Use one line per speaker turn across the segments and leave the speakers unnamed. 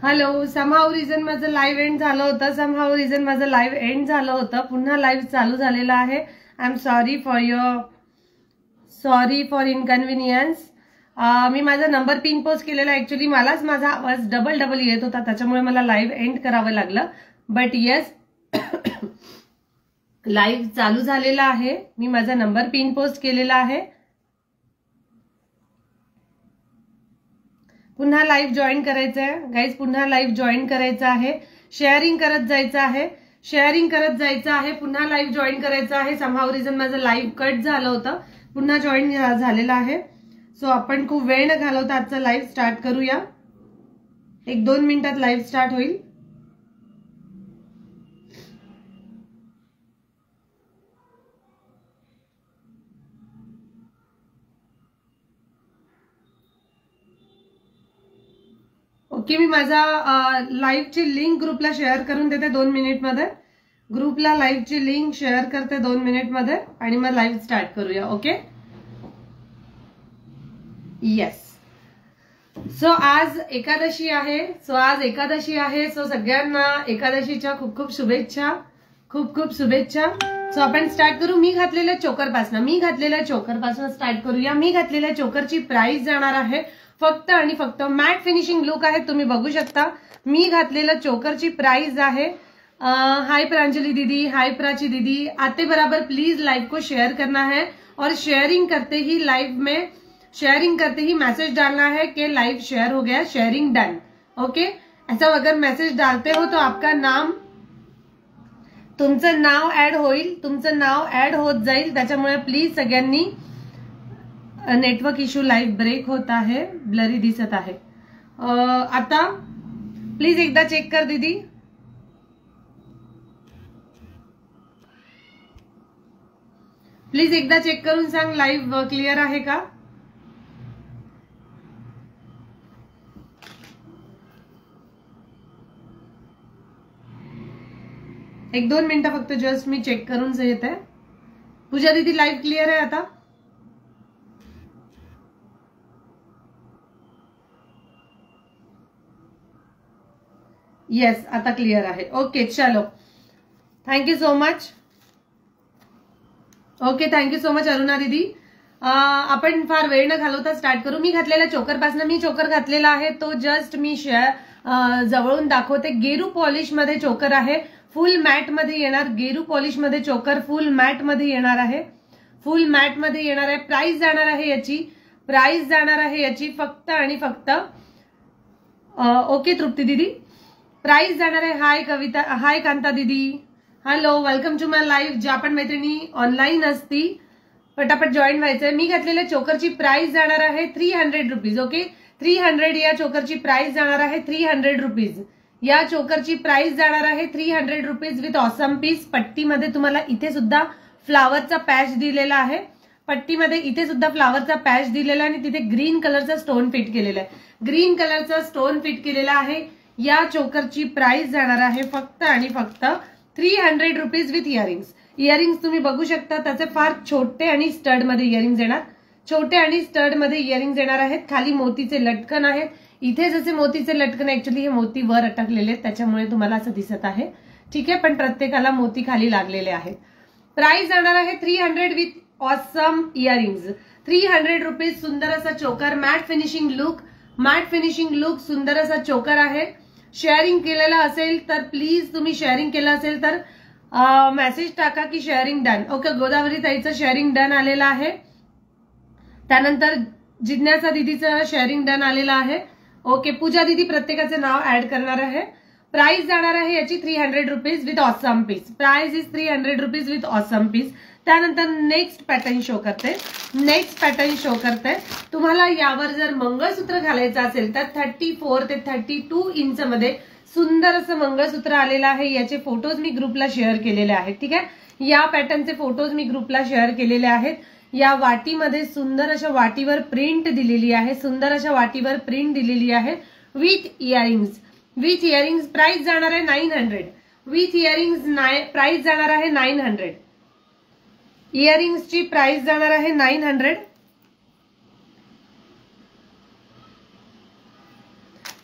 Hello. Somehow reason माझं live end झालं होतं. समहाऊ रिझन माझं लाईव्ह एंड झालं होतं. पुन्हा लाईव्ह चालू झालेलं आहे. I am sorry for inconvenience. मी माझा नंबर पिन पोस्ट केलेला. ऍक्च्युली मलाच माझा आवाज डबल येत होता, त्याच्यामुळे मला लाईव्ह एंड करावं लागलं. बट येस, लाईव्ह चालू झालेला आहे. मी माझा नंबर पिन पोस्ट केलेला आहे. पुन्हा लाईव्ह जॉईन करायचं आहे गाईज. पुन्हा लाईव्ह जॉईन करायचं आहे. शेअरिंग करत जायचं आहे. पुन्हा लाईव्ह जॉईन करायचं आहे. समहाऊ रिझन माझं लाईव्ह कट झालं होतं. पुन्हा जॉईन झालेलं आहे. सो आपण खूप वेळ न घालवता आजचा लाईव्ह स्टार्ट करूया. 1-2 मिनिटात लाईव्ह स्टार्ट होईल. ओके, मी माझा लाईव्हची लिंक ग्रुपला शेअर करून देते 2 मिनिटमध्ये. ग्रुपला लाईव्हची लिंक शेअर करते 2 मिनिटमध्ये आणि मग लाईव्ह स्टार्ट करूया. Okay, yes. सो आज एकादशी आहे. सो सगळ्यांना एकादशीच्या खूप खूप शुभेच्छा. सो आपण स्टार्ट करू. मी घातलेल्या चोकरपासून स्टार्ट करूया. मी घातलेल्या चोकरची प्राइस जाणार आहे फक्त आणि फक्त मॅट फिनिशिंग लुक आहे, तुम्ही बघू शकता. मी घातलेलं चोकरची प्राइस आहे. हाय प्रांजलि दीदी, हाय प्राची दीदी. आते बराबर प्लीज लाइव को शेयर करना है और शेयरिंग करते ही मैसेज डालना है कि लाइव शेयर हो गया, शेयरिंग डन. ओके, ऐसा अगर मैसेज डालते हो तो आपका नाम, तुमचं नाव ऍड होईल, तुमचं नाव ऍड होत जाईल. त्याच्यामुळे प्लीज सगळ्यांनी, नेटवर्क इश्यू, लाइव ब्रेक होत आहे, ब्लरी दिसत आहे. आता प्लीज एकदा चेक कर दीदी. प्लीज एकदा चेक करून सांग लाइव क्लिअर आहे का. एक 2 मिनिटं फक्त जस्ट मी चेक करून येते. पूजा दीदी लाइव क्लिअर आहे आता. येस, आता क्लिअर आहे. ओके, चलो, thank you so much. Okay, thank you so much Aruna दीदी. आपण फार वेळ न घालवता स्टार्ट करू. मी घातलेल्या चोकरपासून, मी चोकर घातलेला आहे तो जस्ट मी जवळून दाखवते. गेरू पॉलिश मध्ये चोकर आहे, फुल मॅट मध्ये येणार. गेरू पॉलिश मध्ये चोकर फुल मॅट मध्ये येणार आहे. प्राइस जाणार आहे याची फक्त आणि फक्त, ओके तृप्ती दीदी, प्राइस जाणार आहे. हाय कविता, हाय कांता दीदी, hello, welcome to my live. ज्या पण मैत्रिणी ऑनलाईन असती पटापट जॉईन व्हायचंय. मी घातलेल्या चोकरची प्राइस जाणार आहे 300 रुपीज. ओके, 300 या चोकरची प्राइस जाणार आहे 300 रुपीज. या चोकरची प्राइस जाणार आहे 300 रुपीज विथ ऑसम पीस. पट्टीमध्ये तुम्हाला इथे सुद्धा फ्लावरचा पॅच दिलेला आहे. पट्टीमध्ये इथे सुद्धा फ्लावरचा पॅच दिलेला आहे आणि तिथे ग्रीन कलरचा स्टोन फिट केलेला आहे. या चोकरची प्राइस जाणार आहे फक्त आणि फक्त 300 रुपीज विथ इयरिंग्स. इयरिंग्स तुम्ही बघू शकता, त्याचे फार छोटे आणि स्टड मध्ये इयरिंग्स येणार आहेत. खाली मोतीचे लटकन आहेत. इथे जसे मोतीचे लटकन, ऍक्च्युली हे मोती वर अटकलेले आहेत त्याच्यामुळे तुम्हाला असं दिसत आहे. ठीक आहे, पण प्रत्येकाला मोती खाली लागलेले आहेत. प्राइस जाणार आहे 300 विथ ऑसम इयरिंग्स. 300 रुपीज. सुंदर असा चोकर, मॅट फिनिशिंग लुक, सुंदर असा चोकर आहे. शेअरिंग केलेला असेल तर प्लीज, तुम्ही शेअरिंग केलं असेल तर मेसेज टाका की शेअरिंग डन. ओके, गोदावरी ताईचं शेअरिंग डन आलेलं आहे. त्यानंतर जिज्ञासा दीदीचं शेअरिंग डन आलेलं आहे. ओके, पूजा दीदी प्रत्येकाचं नाव ऍड करणार आहे. प्राइस जाणार आहे याची 300 rupees with awesome piece. Price is 300 rupees with awesome piece. त्यानंतर नेक्स्ट पॅटर्न शो करते. तुम्हाला यावर जर मंगळसूत्र घालायचं असेल तर 34 ते 32 इंच मध्ये सुंदर असं मंगळसूत्र आलेलं आहे. याचे फोटोज मी ग्रुपला शेअर केलेले आहेत. ठीक आहे, या पॅटर्नचे फोटोज मी ग्रुपला शेअर केलेले आहेत. या वाटीमध्ये सुंदर अशा वाटीवर प्रिंट दिलेली आहे. With earrings. प्राइस जाणार आहे 900. विथ इयरिंग्स प्राइस जाणार आहे 900. इयरिंग्सची प्राइस जाणार आहे 900.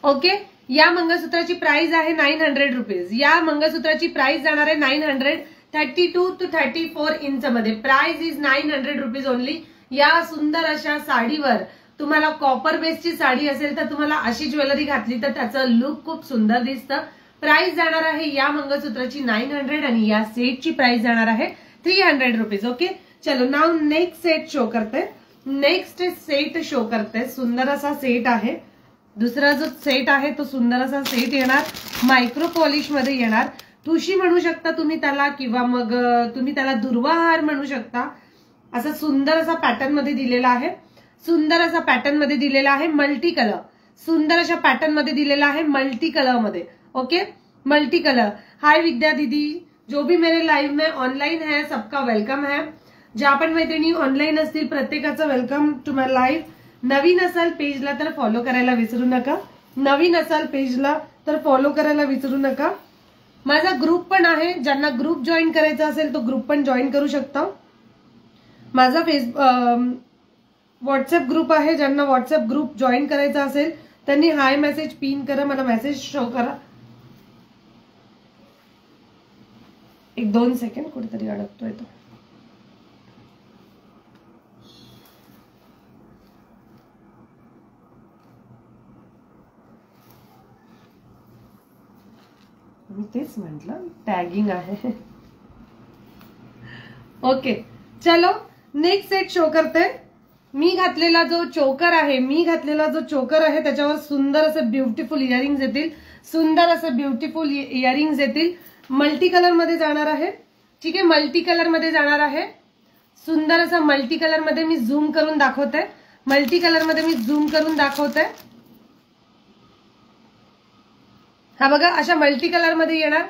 ओके, या मंगळसूत्राची प्राइस आहे 900 रुपीज. या मंगळसूत्राची प्राइस जाणार आहे 900, 32 to 34 इंच मध्ये. Price is 900 rupees only. या सुंदर अशा साडीवर तुम्हाला कॉपर बेसची साडी असेल तर तुम्हाला अशी ज्वेलरी घातली तर त्याचं लुक खूप सुंदर दिसतं. प्राइस जाणार आहे या मंगळसूत्राची 900 आणि या सेटची प्राइस जाणार आहे 300 रुपीज. ओके, चलो नाउ नेक्स्ट सेट शो करते. नेक्स्ट सेट शो करते. सुंदर असा सेट आहे. दुसरा जो सेट आहे तो सुंदर असा सेट येणार, मायक्रो पॉलिश मध्ये येणार. ठुशी म्हणू शकता तुम्ही त्याला किंवा मग तुम्ही त्याला दुर्वाहार म्हणू शकता. असा सुंदर असा पॅटर्न मध्ये दिलेला आहे. सुंदर असा पॅटर्न मध्ये दिलेला आहे. मल्टी कलर, सुंदर अशा पॅटर्न मध्ये दिलेला आहे मल्टी कलर मध्ये. Okay, multi colour. Hi Vidya दीदी, जो भी मेरे लाइव में ऑनलाइन है सबका वेलकम है. ज्या पण मैत्रिणी ऑनलाईन असतील प्रत्येकाचं वेलकम टू माय लाईव्ह. नवीन असाल पेजला तर फॉलो करायला विसरू नका. नवीन असाल पेजला तर फॉलो करायला विसरू नका. माझा ग्रुप पण आहे, ज्यांना ग्रुप जॉईन करायचा असेल तो ग्रुप पण जॉईन करू शकता. माझा व्हॉट्सअप ग्रुप आहे, ज्यांना व्हॉट्सअप ग्रुप जॉईन करायचा असेल त्यांनी हाय मेसेज पिन करा, मला मेसेज शो करा. 1-2 सेकंड, कुठेतरी अडकतोय तो. मी तेच म्हटलं टॅगिंग आहे. ओके, चलो नेक्स्ट सेट शो करते. मी घातलेला जो चोकर आहे त्याच्यावर सुंदर असं ब्युटिफुल इयरिंग्स येतील. सुंदर असं ब्युटिफुल इयरिंग्स येतील. मल्टी कलर मध्ये जाणार आहे. ठीक आहे, मल्टी कलर मध्ये जाणार आहे. सुंदर असा मल्टी कलर मध्ये मी झूम करून दाखवते. मल्टी कलर मध्ये मी झूम करून दाखवते. हा बघा, अशा मल्टी कलर मध्ये येणार.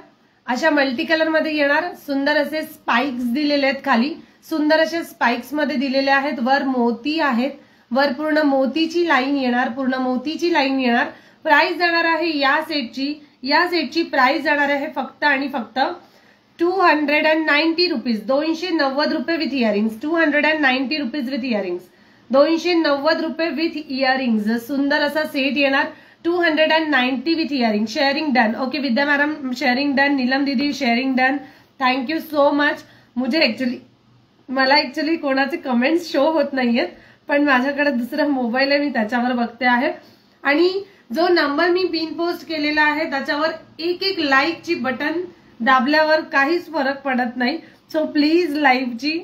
अशा मल्टी कलर मध्ये येणार. सुंदर असे स्पाइक्स दिलेले आहेत खाली. सुंदर असे स्पाइक्स मध्ये दिलेले आहेत. वर मोती आहेत. वर पूर्ण मोतीची लाईन येणार. पूर्ण मोतीची लाईन येणार. प्राइस जाणार आहे या सेटची प्राइस जाणार आहे फक्त आणि फक्त 290 रुपीज. 290 रुपये with earrings. 290 rupees with earrings. 290 रुपये विथ इयरिंग्स. सुंदर असा सेट येणार. 290 with earring. Sharing done. Okay Vidya madam sharing done. Neelam दीदी sharing done. Thank you so much. मला ऍक्च्युली कोणाचे कमेंट्स शो होत नाहीयेत, पण माझ्याकडे दुसरा मोबाईल आहे, मी त्याच्यावर बघते आहे. आणि जो नंबर मी पिन पोस्ट केलेला आहे त्याच्यावर एक लाईकची बटन दाबल्यावर काहीच फरक पडत नाही. सो प्लीज लाईव्हची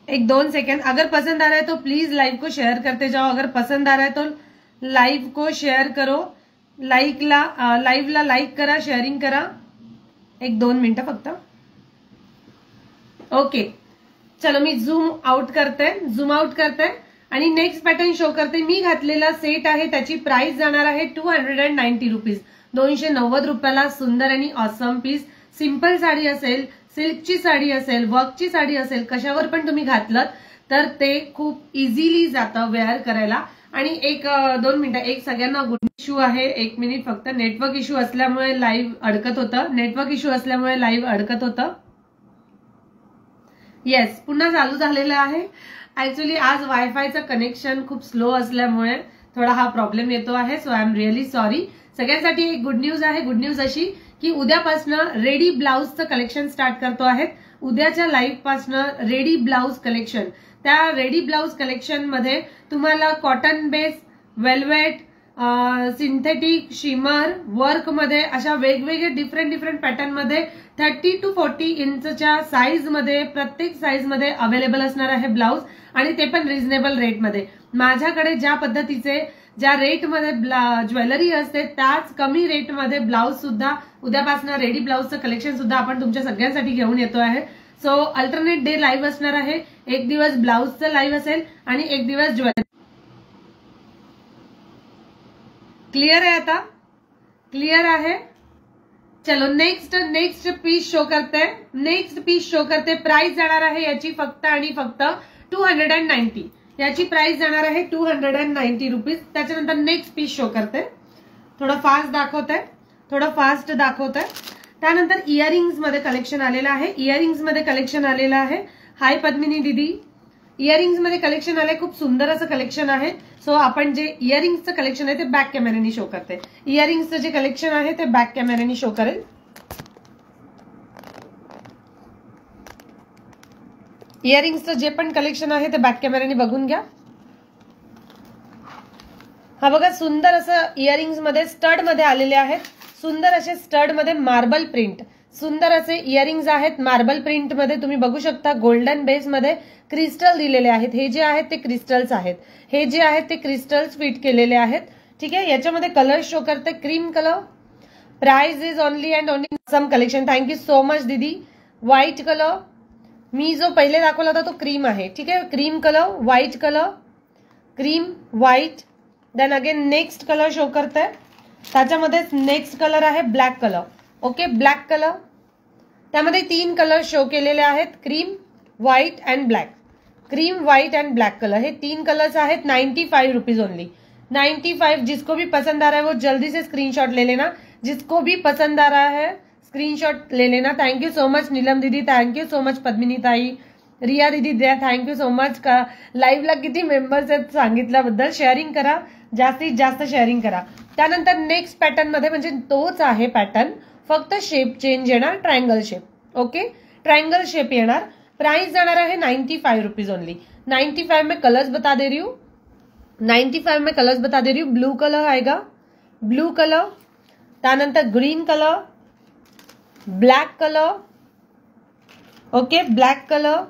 1-2 सेकंड. अगर पसंद आ रहा है तो प्लीज लाइव को शेयर करते जाओ. अगर पसंद आ रहा है तो लाइव को शेयर करो. लाईव्हला लाईक करा, शेअरिंग करा. 1-2 मिनिटं फक्त. ओके, चलो मी झूम आउट करते आणि नेक्स्ट पॅटर्न शो करते. मी घातलेला सेट आहे त्याची प्राइस जाणार आहे 290 रुपीज. 290 रुपयाला सुंदर आणि ऑसम पीस. सिंपल साडी असेल, सिल्कची साडी असेल, वर्कची साडी असेल, कशावर पण तुम्ही घातलं तर ते खूप इझिली जातं वेअर करायला. आणि 1-2 मिनिटं. एक सगळ्यांना गुड इश्यू आहे. 1 मिनिट फक्त. नेटवर्क इश्यू असल्यामुळे लाईव्ह अडकत होतं. येस, पुन्हा चालू झालेलं आहे. ऍक्च्युली आज वायफायचं कनेक्शन खूप स्लो असल्यामुळे थोडा हा प्रॉब्लेम येतो आहे. So I am really sorry. सगळ्यांसाठी एक गुड न्यूज आहे. गुड न्यूज अशी की उद्यापासनं रेडी ब्लाउजचं कलेक्शन स्टार्ट करतो आहेत. उद्याच्या लाईव्ह पासनं रेडी ब्लाउज कलेक्शन. त्या रेडी ब्लाउज कलेक्शन मध्ये तुम्हाला cotton base, velvet, synthetic, shimmer, work मध्ये अशा वेगवेगळे डिफरंट पॅटर्न मध्ये 30 to 40 इंचच्या साईज मध्ये, प्रत्येक साईज मध्ये अवेलेबल असणार आहे ब्लाउज. आणि ते पण रिझनेबल रेटमध्ये. माझ्याकडे ज्या रेटमध्ये ज्वेलरी असते त्याच कमी रेटमध्ये ब्लाउज सुद्धा उद्यापासून रेडी ब्लाउजचं कलेक्शन सुद्धा आपण तुमच्या सगळ्यांसाठी घेऊन येतो आहे. सो अल्टरनेट डे लाईव्ह असणार आहे. एक दिवस ब्लाउजचं लाईव्ह असेल आणि एक दिवस ज्वेलरी. क्लियर आहे आता? क्लियर आहे. चलो नेक्स्ट पीस शो करते. प्राइस जाणार आहे याची फक्त आणि फक्त 290. याची प्राइस जाणार आहे 290 रुपीज. त्याच्यानंतर नेक्स्ट पीस शो करते. थोडं फास्ट दाखवते. त्यानंतर इयरिंग्स मध्ये कलेक्शन आलेलं आहे. हाय पद्मिनी दीदी, इयरिंग्स मध्ये कलेक्शन आलंय, खूप सुंदर असं कलेक्शन आहे. सो आपण जे इयरिंग्सचं कलेक्शन आहे ते बॅक कॅमेऱ्याने शो करते. इयरिंग्सचं जे कलेक्शन आहे ते बॅक कॅमेऱ्याने शो करेल. इयरिंग्सचं जे पण कलेक्शन आहे ते बॅक कॅमेऱ्याने बघून घ्या. हा बघा, सुंदर असं इयरिंग्स मध्ये स्टड मध्ये आलेले आहेत. सुंदर असे स्टड मध्ये मार्बल प्रिंट, सुंदर असे इयरिंग्स आहेत मार्बल प्रिंट मध्ये. तुम्ही बघू शकता गोल्डन बेस मध्ये क्रिस्टल दिलेले आहेत. हे जे आहेत ते क्रिस्टल्स आहेत, हे जे आहेत ते क्रिस्टल्स फिट केलेले आहेत. ठीक आहे, याच्यामध्ये कलर शो करते cream colour. Price is only and only some collection. Thank you so much दीदी. व्हाईट कलर, मी जो पहिले दाखवला होता तो क्रीम आहे. ठीक आहे, cream colour, white colour, cream, white. Then again next colour show करते. त्याच्यामध्ये नेक्स्ट कलर आहे black colour. Okay, black colour. त्यामध्ये 3 कलर शो केलेले आहेत, cream, white and black. Cream, white and black colour, हे 3 कलर्स आहेत. 95 रुपीज ओनली. 95. जिसको भी पसंद आ रहा है वो जल्दी से स्क्रीनशॉट ले लेना. जिसको भी पसंद आ रहा है स्क्रीनशॉट ले लेना. Thank you so much Neelam दीदी, thank you so much Padmini ताई, रिया दीदी द्या, थैंक यू सो मच. का लाईव्हला किती मेंबर्स आहेत सांगितल्याबद्दल. शेअरिंग करा, जास्तीत जास्त शेअरिंग करा. त्यानंतर नेक्स्ट पॅटर्न मध्ये म्हणजे तोच आहे पॅटर्न, फक्त शेप चेंज येणार, triangle shape. Okay, triangle shape येणार. प्राइस जाना है 95 रुपीज ओनली. 95 में कलर्स बता दे रही हूँ. 95 में कलर्स बता दे रही हूँ. ब्लू कलर आएगा, ब्लू कलर, त्यानंतर green colour, black colour. Okay, black colour.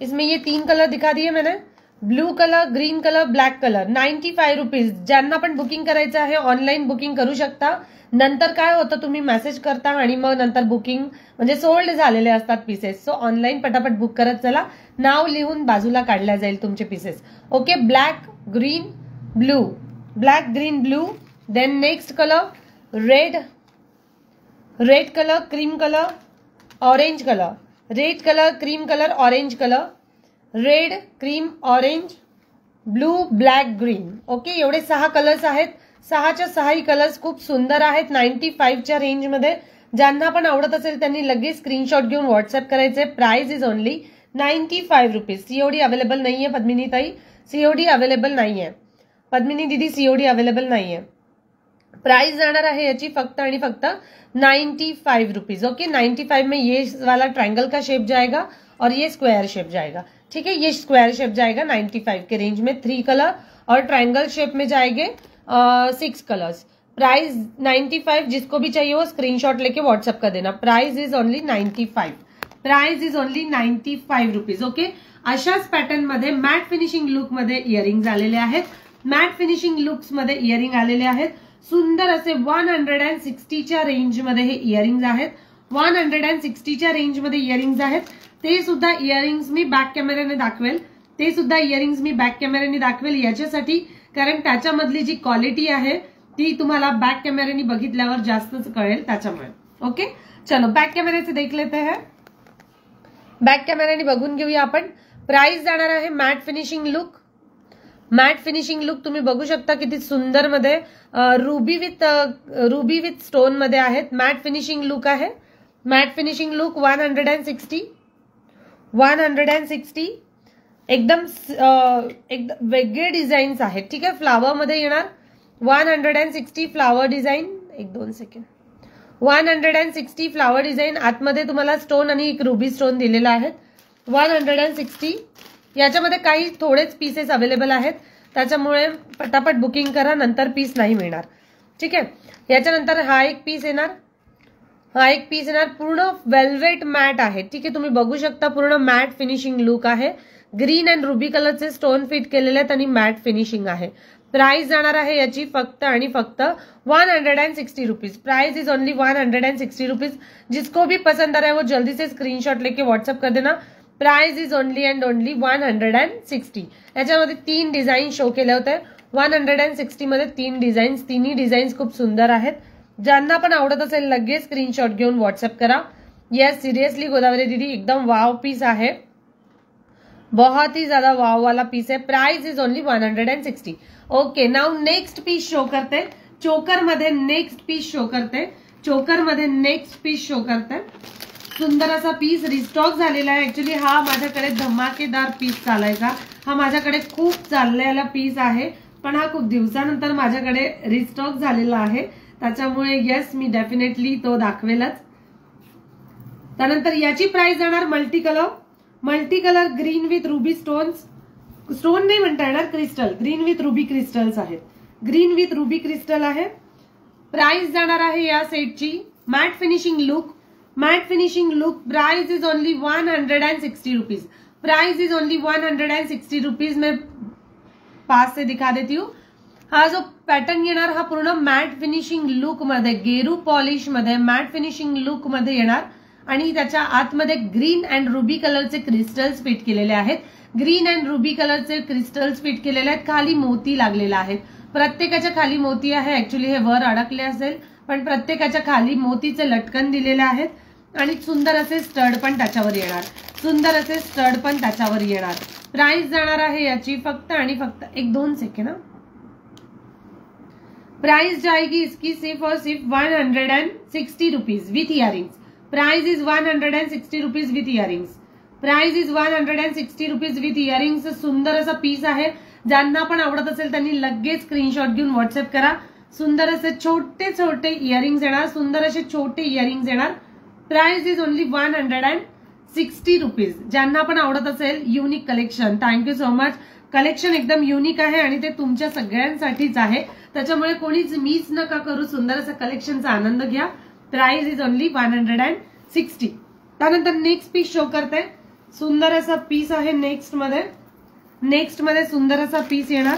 इसमें ये 3 कलर दिखा दिए मैंने, blue colour, green colour, black colour. 95 rupees. ज्यांना पण बुकिंग करायचं आहे ऑनलाईन बुकिंग करू शकता. नंतर काय होतं, तुम्ही मेसेज करता आणि मग नंतर बुकिंग म्हणजे सोल्ड झालेले असतात पीसेस. सो ऑनलाईन पटापट बुक करत चला, नाव लिहून बाजूला काढल्या जाईल तुमचे pieces. Okay, black, green, blue, black, green, blue. Then next colour red, red colour, cream colour, orange colour, red colour, cream colour, orange colour, red, cream, orange, blue, black, green. Okay, एवढे 6 colours आहेत. 6च्या 6 colours खूप सुंदर आहेत. 95च्या range मध्ये. ज्यांना पण आवडत असेल त्यांनी लगेच स्क्रीनशॉट घेऊन व्हॉट्सअप करायचे. Price is only 95 rupees. COD available नाहीये पद्मिनी ताई, सीओडी अवेलेबल नाहीये. पद्मिनी दीदी सीओडी अवेलेबल नाहीये. प्राइस जाणार आहे याची फक्त आणि फक्त 95 रुपीज. ओके, 95 में ये वाला ट्रायंगल का शेप जाएगा और ये स्क्वायर शेप जाएगा. ठीक है, ये स्क्वायर शेप जाएगा 95 के रेंज में. 3 कलर और ट्रायंगल शेप में जाएंगे 6 कलर्स. प्राइस 95. जिसको भी चाहिए वो स्क्रीनशॉट लेके व्हाट्सएप कर देना. Price is only 95. Price is only 95 rupees. Okay, अशाच पॅटर्न मध्ये मॅट फिनिशिंग लुक मध्ये इयरिंग्स आलेले आहेत. मॅट फिनिशिंग लुक्स मध्ये इयरिंग आलेले आहेत. सुंदर असे 160च्या रेंज मध्ये हे इयरिंग्स आहेत. 160च्या रेंज मध्ये इयरिंग्स आहेत. ते सुद्धा इयरिंग्स मी बॅक कॅमेऱ्याने दाखवेल. ते सुद्धा इयरिंग्स मी बॅक कॅमेऱ्याने दाखवेल याच्यासाठी, कारण त्याच्यामधली जी क्वालिटी आहे ती तुम्हाला बॅक कॅमेऱ्याने बघितल्यावर जास्तच कळेल त्याच्यामुळे. ओके, चलो बॅक कॅमेरे से देख लेते हैं. बॅक कॅमेऱ्याने बघून घेऊया आपण. प्राइस जाणार आहे matte finishing look. Matte finishing look तुम्ही बघू शकता किती सुंदर मध्ये रुबी विथ स्टोन मध्ये आहेत. मॅट फिनिशिंग लुक आहे. Matte finishing look 160. एकदम वेगळे डिझाईन्स आहेत. ठीक आहे, फ्लावर मध्ये येणार. 160 flower design. 1-2 second. 160 flower design. आतमध्ये तुम्हाला स्टोन आणि एक रुबी स्टोन दिलेला आहे. 160. याच्यामध्ये काही थोडेच पीसेस अवेलेबल आहेत, त्याच्यामुळे पटापट बुकिंग करा, नंतर पीस नाही मिळणार. ठीक आहे, याच्यानंतर हा एक पीस येणार. हा एक पीस येणार. पूर्ण वेल्वेट मॅट आहे. ठीक आहे, तुम्ही बघू शकता पूर्ण मॅट फिनिशिंग लुक आहे. ग्रीन अँड रुबी कलरचे स्टोन फिट केलेले आहेत आणि मॅट फिनिशिंग आहे. प्राइस जाणार आहे याची फक्त आणि फक्त 160 rupees. Price is only 160 rupees. जिसको भी पसंद आ रहा है वो जल्दी से स्क्रीनशॉट लेके व्हाट्सअप कर देना. Price is only and only 160. याच्यामध्ये 3 डिझाईन शो केले होते. 160 मध्ये 3 डिझाईन्स. तिन्ही डिझाईन्स खूप सुंदर आहेत. ज्यांना पण आवडत असेल लगेच स्क्रीनशॉट घेऊन व्हाट्सअप करा. यस, सिरियसली गोदावरी दीदी एकदम वाव पीस आहे. बहुत ही ज्यादा वाव वाला पीस है. Price is only 160. Okay, now next piece show करते. चोकर मध्ये नेक्स्ट पीस शो करते. चोकर मध्ये नेक्स्ट पीस शो करते. सुंदर असा पीस रिस्टॉक झालेला आहे। ऍक्च्युली हा माझ्याकडे धमाकेदार पीस चालायचा, हा माझ्याकडे खूप चाललेला पीस आहे, पण हा खूप दिवसानंतर माझ्याकडे रिस्टॉक झालेला आहे, त्याच्यामुळे येस मी डेफिनेटली तो दाखवेलच। त्यानंतर याची प्राइस जाणार multi colour green with ruby stones, stone नाही म्हणता येणार, crystal, green with ruby crystals आहेत, ग्रीन विथ रुबी क्रिस्टल आहे। प्राइस जाणार आहे या सेटची matte finishing look, price is only 160 rupees, price is only 160 rupees. मैं पास से दिखा देती हूँ। हा जो पॅटर्न येणार हा पूर्ण मॅट फिनिशिंग लुक मध्ये, गेरू पॉलिश मध्ये मॅट फिनिशिंग लुक मध्ये येणार आणि त्याच्या आतमध्ये ग्रीन अँड रुबी कलरचे क्रिस्टल्स फिट केलेले आहेत, ग्रीन अँड रुबी कलरचे क्रिस्टल्स फिट केलेले आहेत, खाली मोती लागलेला आहे, प्रत्येकाच्या खाली मोती आहे। ऍक्च्युली हे वर अडकले असेल पण प्रत्येकाच्या खाली मोतीचे लटकन दिलेले आहेत आणि सुंदर असे स्टड पण त्याच्यावर येणार, सुंदर असे स्टड पण त्याच्यावर येणार। प्राइस जाणार आहे याची फक्त आणि फक्त 1-2 सेकंड, प्राइस जाएगी इसकी सिर्फ और सिर्फ 160 rupees with earrings. Price is 160 rupees with earrings, price is 160 rupees with earrings. सुंदर असा पीस आहे, ज्यांना पण आवडत असेल त्यांनी लगेच स्क्रीनशॉट घेऊन व्हॉट्सअप करा। सुंदर असे छोटे छोटे इयरिंग्स येणार, सुंदर असे छोटे इयरिंग्स येणार। Price is only 160 rupees. ज्यांना पण आवडत असेल unique collection, thank you so much. Collection एकदम युनिक आहे आणि ते तुमच्या सगळ्यांसाठीच आहे, त्याच्यामुळे कोणीच मिस नका करू, सुंदर असं कलेक्शनचा आनंद घ्या। Price is only 160। त्यानंतर नेक्स्ट पीस शो करते, सुंदर असा पीस आहे नेक्स्ट मध्ये सुंदर असा पीस येणार,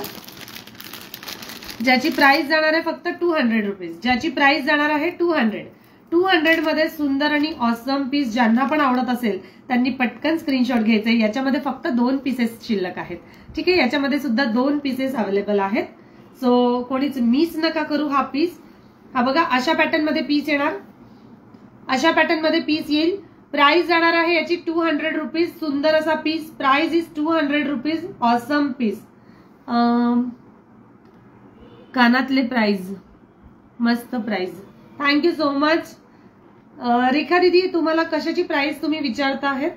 ज्याची प्राइस जाणार आहे फक्त 200 रुपीज, ज्याची प्राइस जाणार आहे 200 मध्ये सुंदर आणि ऑसम पीस। ज्यांना पण आवडत असेल त्यांनी पटकन स्क्रीनशॉट घ्यायचे। याच्यामध्ये फक्त 2 पीसेस शिल्लक आहेत, ठीक आहे, याच्यामध्ये सुद्धा 2 पीसेस अवेलेबल आहेत, सो कोणीच मिस नका करू हा पीस। हा बघा अशा पॅटर्न मध्ये पीस येणार, अशा पॅटर्न मध्ये पीस येईल। प्राइस जाणार आहे याची 200 रुपीज, सुंदर असा piece, price is 200 rupees, awesome piece. कानातले प्राइस, मस्त price, thank you so much. Rekha दीदी तुम्हाला कशाची प्राइस तुम्ही विचारता आहेत,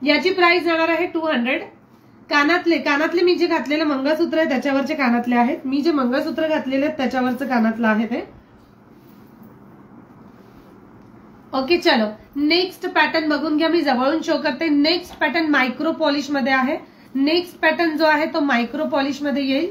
याची प्राइस जाणार आहे 200। कानातले मी जे घातलेलं मंगळसूत्र आहे त्याच्यावरचे कानातले आहेत, मी जे मंगळसूत्र घातलेले आहेत त्याच्यावरचं कानातलं आहे ते। ओके चलो नेक्स्ट पॅटर्न बघून घ्या, मी जवळून शो करते। नेक्स्ट पॅटर्न मायक्रो पॉलिश मध्ये आहे, नेक्स्ट पॅटर्न जो आहे तो मायक्रो पॉलिश मध्ये येईल,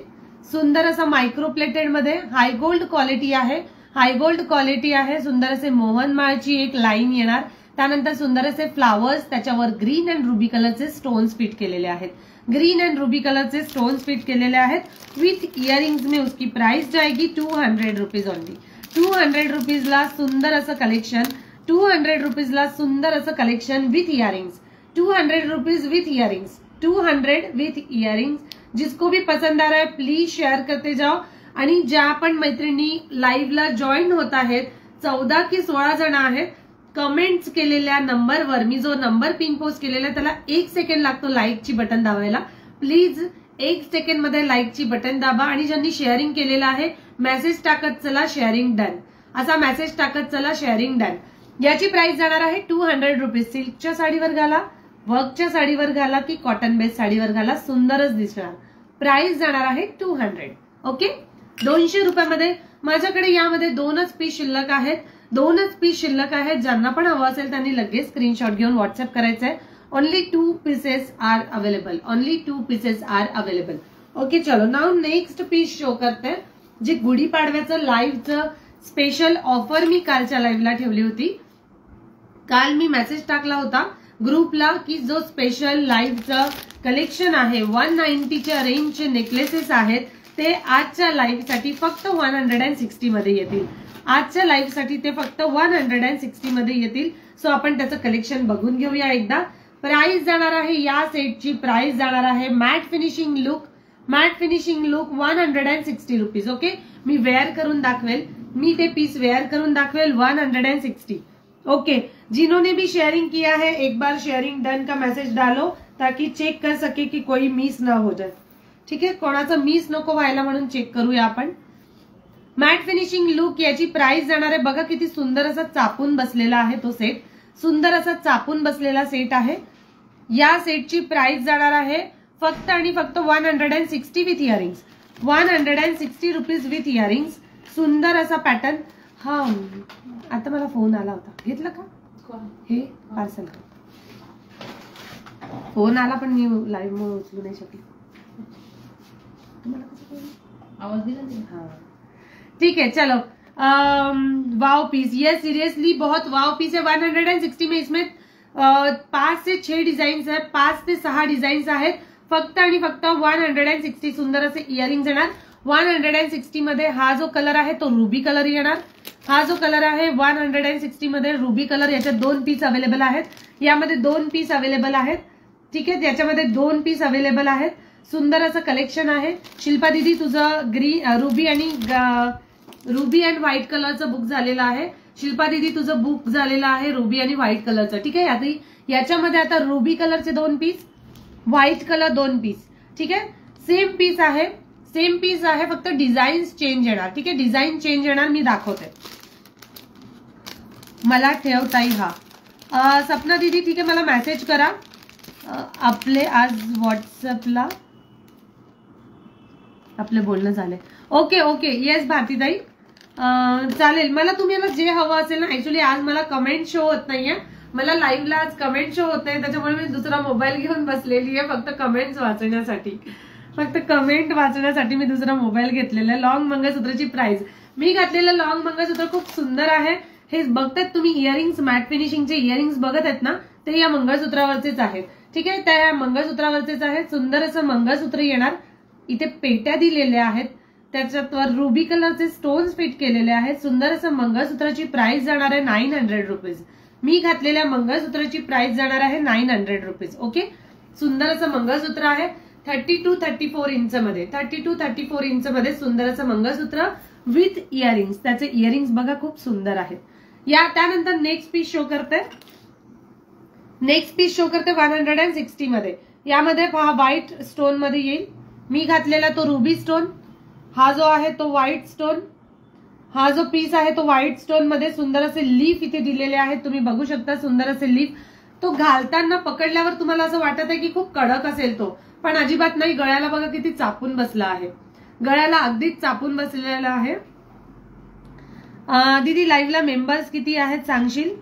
सुंदर असा मायक्रो प्लेटेड मध्ये, हाय गोल्ड क्वालिटी आहे, हाय गोल्ड क्वालिटी आहे। सुंदर असे मोहनमाळची एक लाईन येणार, त्यानंतर सुंदर असे फ्लावर्स, त्याच्यावर ग्रीन अँड रुबी कलरचे स्टोन्स फिट केलेले आहेत, ग्रीन एंड रूबी कलर से स्टोन्स फिट केलेले आहेत विथ इयरिंग्स में। उसकी प्राइस जाएगी 200 रुपीज ओनली। 200 रुपीज ला सुंदर असं कलेक्शन, 200 रुपीज ला सुंदर असं collection with earrings, 200 rupees with earrings, 200 with earrings. जिसको भी पसंद आ रहा है प्लीज शेअर करते जाओ। आणि ज्या पण मैत्रिणी लाईव्हला जॉईन होत आहेत 14 की 16 जण आहेत, कमेंट्स केलेल्या नंबरवर मी जो नंबर पिन पोस्ट केलेला त्याला 1 सेकंड लागतो लाईकची बटन दाबायला, प्लीज 1 सेकंड मध्ये लाईकची बटन दाबा। आणि ज्यांनी शेअरिंग केलेलं आहे मेसेज टाकत चला शेअरिंग डन, असा मेसेज टाकत चला शेअरिंग डन। याची प्राइस जाणार आहे 200 रुपीज। सिल्कच्या साडीवर घाला, वर्कच्या साडीवर घाला की कॉटन बेस साडीवर घाला, सुंदरच दिसणार। प्राइस जाणार आहे 200। ओके 200 रुपयामध्ये माझ्याकडे यामध्ये 2च पीस शिल्लक आहेत, 2च पीस शिल्लक आहेत। ज्यांना पण हवं असेल त्यांनी लगेच स्क्रीनशॉट घेऊन व्हॉट्सअप करायचंय। Only 2 pieces are available, only 2 pieces are available. Okay चलो नाउ नेक्स्ट पीस शो करते, जे गुढीपाडव्याचं लाईव्हचं स्पेशल ऑफर मी कालच्या लाईव्हला ठेवली होती। काल मी मेसेज टाकला होता ग्रुपला की जो स्पेशल लाईव्हचं कलेक्शन आहे 190च्या रेंजचे नेकलेसेस आहेत ते आजच्या लाईव्ह साठी फक्त 160 मध्ये येतील। आजच्या लाईव्ह साठी ते फक्त 160 मध्ये येतील। सो आपण त्याचं कलेक्शन बघून घेऊया एकदा। प्राइस जाणार आहे या सेटची प्राइस जाणार आहे matte finishing look, matte finishing look 160 rupees. Okay मी वेअर करून दाखवेल, मी ते पीस वेअर करून दाखवेल 160। ओके जिन्होंने भी शेयरिंग किया है एक बार शेयरिंग डन का मैसेज डालो ताकि चेक कर सके कि कोई मिस ना हो जाए। ठीक आहे, कोणाचं मिस नको व्हायला म्हणून चेक करूया आपण। मॅट फिनिशिंग लुक याची प्राइस जाणार आहे, बघा किती सुंदर असा चापून बसलेला आहे तो सेट, सुंदर असा चापून बसलेला सेट आहे. या सेटची प्राइस जाणार आहे फक्त आणि फक्त 160 with earrings. 160 rupees with earrings. सुंदर असा पॅटर्न. हा आता मला फोन आला होता, घेतलं का हे पार्सल? फोन आला पण मी लाईव्ह मुळे उचलू नाही शकले. आवाज दिला नाही. हाँ ठीक है चलो. वाव पीस, ये सीरियसली बहुत वाव पीस है. 160 में इसमें 5 से 6 डिझाईन्स आहेत, 5 ते 6 डिझाईन्स आहेत. फक्त आणि फक्त 160. सुंदर असे इयरिंग्स येणार 160 मध्ये. हा जो कलर आहे तो रुबी कलर येणार. हा जो कलर आहे 160 मध्ये रुबी कलर. याच्यात 2 पीस अवेलेबल आहेत. यामध्ये 2 पीस अवेलेबल आहेत. ठीक आहे, याच्यामध्ये 2 पीस अवेलेबल आहेत. सुंदर असं कलेक्शन आहे. शिल्पा दीदी तुझं रुबी अँड व्हाईट कलरचं बुक झालेलं आहे. शिल्पा दीदी तुझं बुक झालेलं आहे रुबी आणि व्हाईट कलरचं. ठीक आहे, आता याच्यामध्ये आता रुबी कलरचे 2 पीस, व्हाईट कलर 2 पीस. ठीक आहे, सेम पीस आहे, सेम पीस आहे, फक्त डिझाईन्स चेंज येणार. ठीक आहे, डिझाईन चेंज येणार. मी दाखवते. मला ठेवताई. हा सपना दीदी ठीक आहे, मला मेसेज करा. आपले आज व्हॉट्सअपला आपले बोलणं झालंय. ओके ओके येस भारतीताई चालेल. मला तुम्हाला जे हवं असेल ना, ऍक्च्युली आज मला कमेंट शो होत नाहीये. मला लाईव्हला आज कमेंट शो होत नाही, त्याच्यामुळे मी दुसरा मोबाईल घेऊन बसलेली आहे फक्त कमेंट्स वाचण्यासाठी. फक्त कमेंट वाचण्यासाठी मी दुसरा मोबाईल घेतलेला आहे. लॉंग मंगळसूत्राची प्राइस, मी घातलेलं लॉंग मंगळसूत्र खूप सुंदर आहे. हे बघतात तुम्ही इयरिंग्स, मॅट फिनिशिंगचे इयरिंग्स बघत आहेत ना, ते या मंगळसूत्रावरचेच आहेत. ठीक आहे, त्या मंगळसूत्रावरचेच आहेत. सुंदर असं मंगळसूत्र येणार. इथे पेट्या दिलेल्या आहेत, त्याच्यावर रुबी कलरचे स्टोन्स फिट केलेले आहेत. सुंदर असं मंगळसूत्राची प्राइस जाणार आहे 900 रुपीज. मी घातलेल्या मंगळसूत्राची प्राइस जाणार आहे 900 रुपीज. ओके, सुंदर असं मंगळसूत्र आहे 30 to 34 इंच मध्ये. 30 to 34 इंच मध्ये सुंदर असं मंगळसूत्र विथ इयरिंग्स. त्याचे इयरिंग्स बघा खूप सुंदर आहेत. या त्यानंतर नेक्स्ट पीस शो करते. नेक्स्ट पीस शो करते 160 मध्ये. यामध्ये व्हाईट स्टोन मध्ये येईल. मी घातलेला तो रुबी स्टोन, हा जो आहे तो व्हाईट स्टोन. हा जो पीस आहे तो व्हाईट स्टोन मध्ये. सुंदर असे लीफ इथे दिलेले आहेत, तुम्ही बघू शकता. सुंदर असे लीफ. तो घालताना पकडल्यावर तुम्हाला असं वाटत आहे की खूप कडक असेल तो, पण अजिबात नाही. गळ्याला बघा किती चापून बसला आहे. गळ्याला अगदीच चापून बसलेला आहे. दीदी लाईव्हला मेंबर्स किती आहेत सांगशील?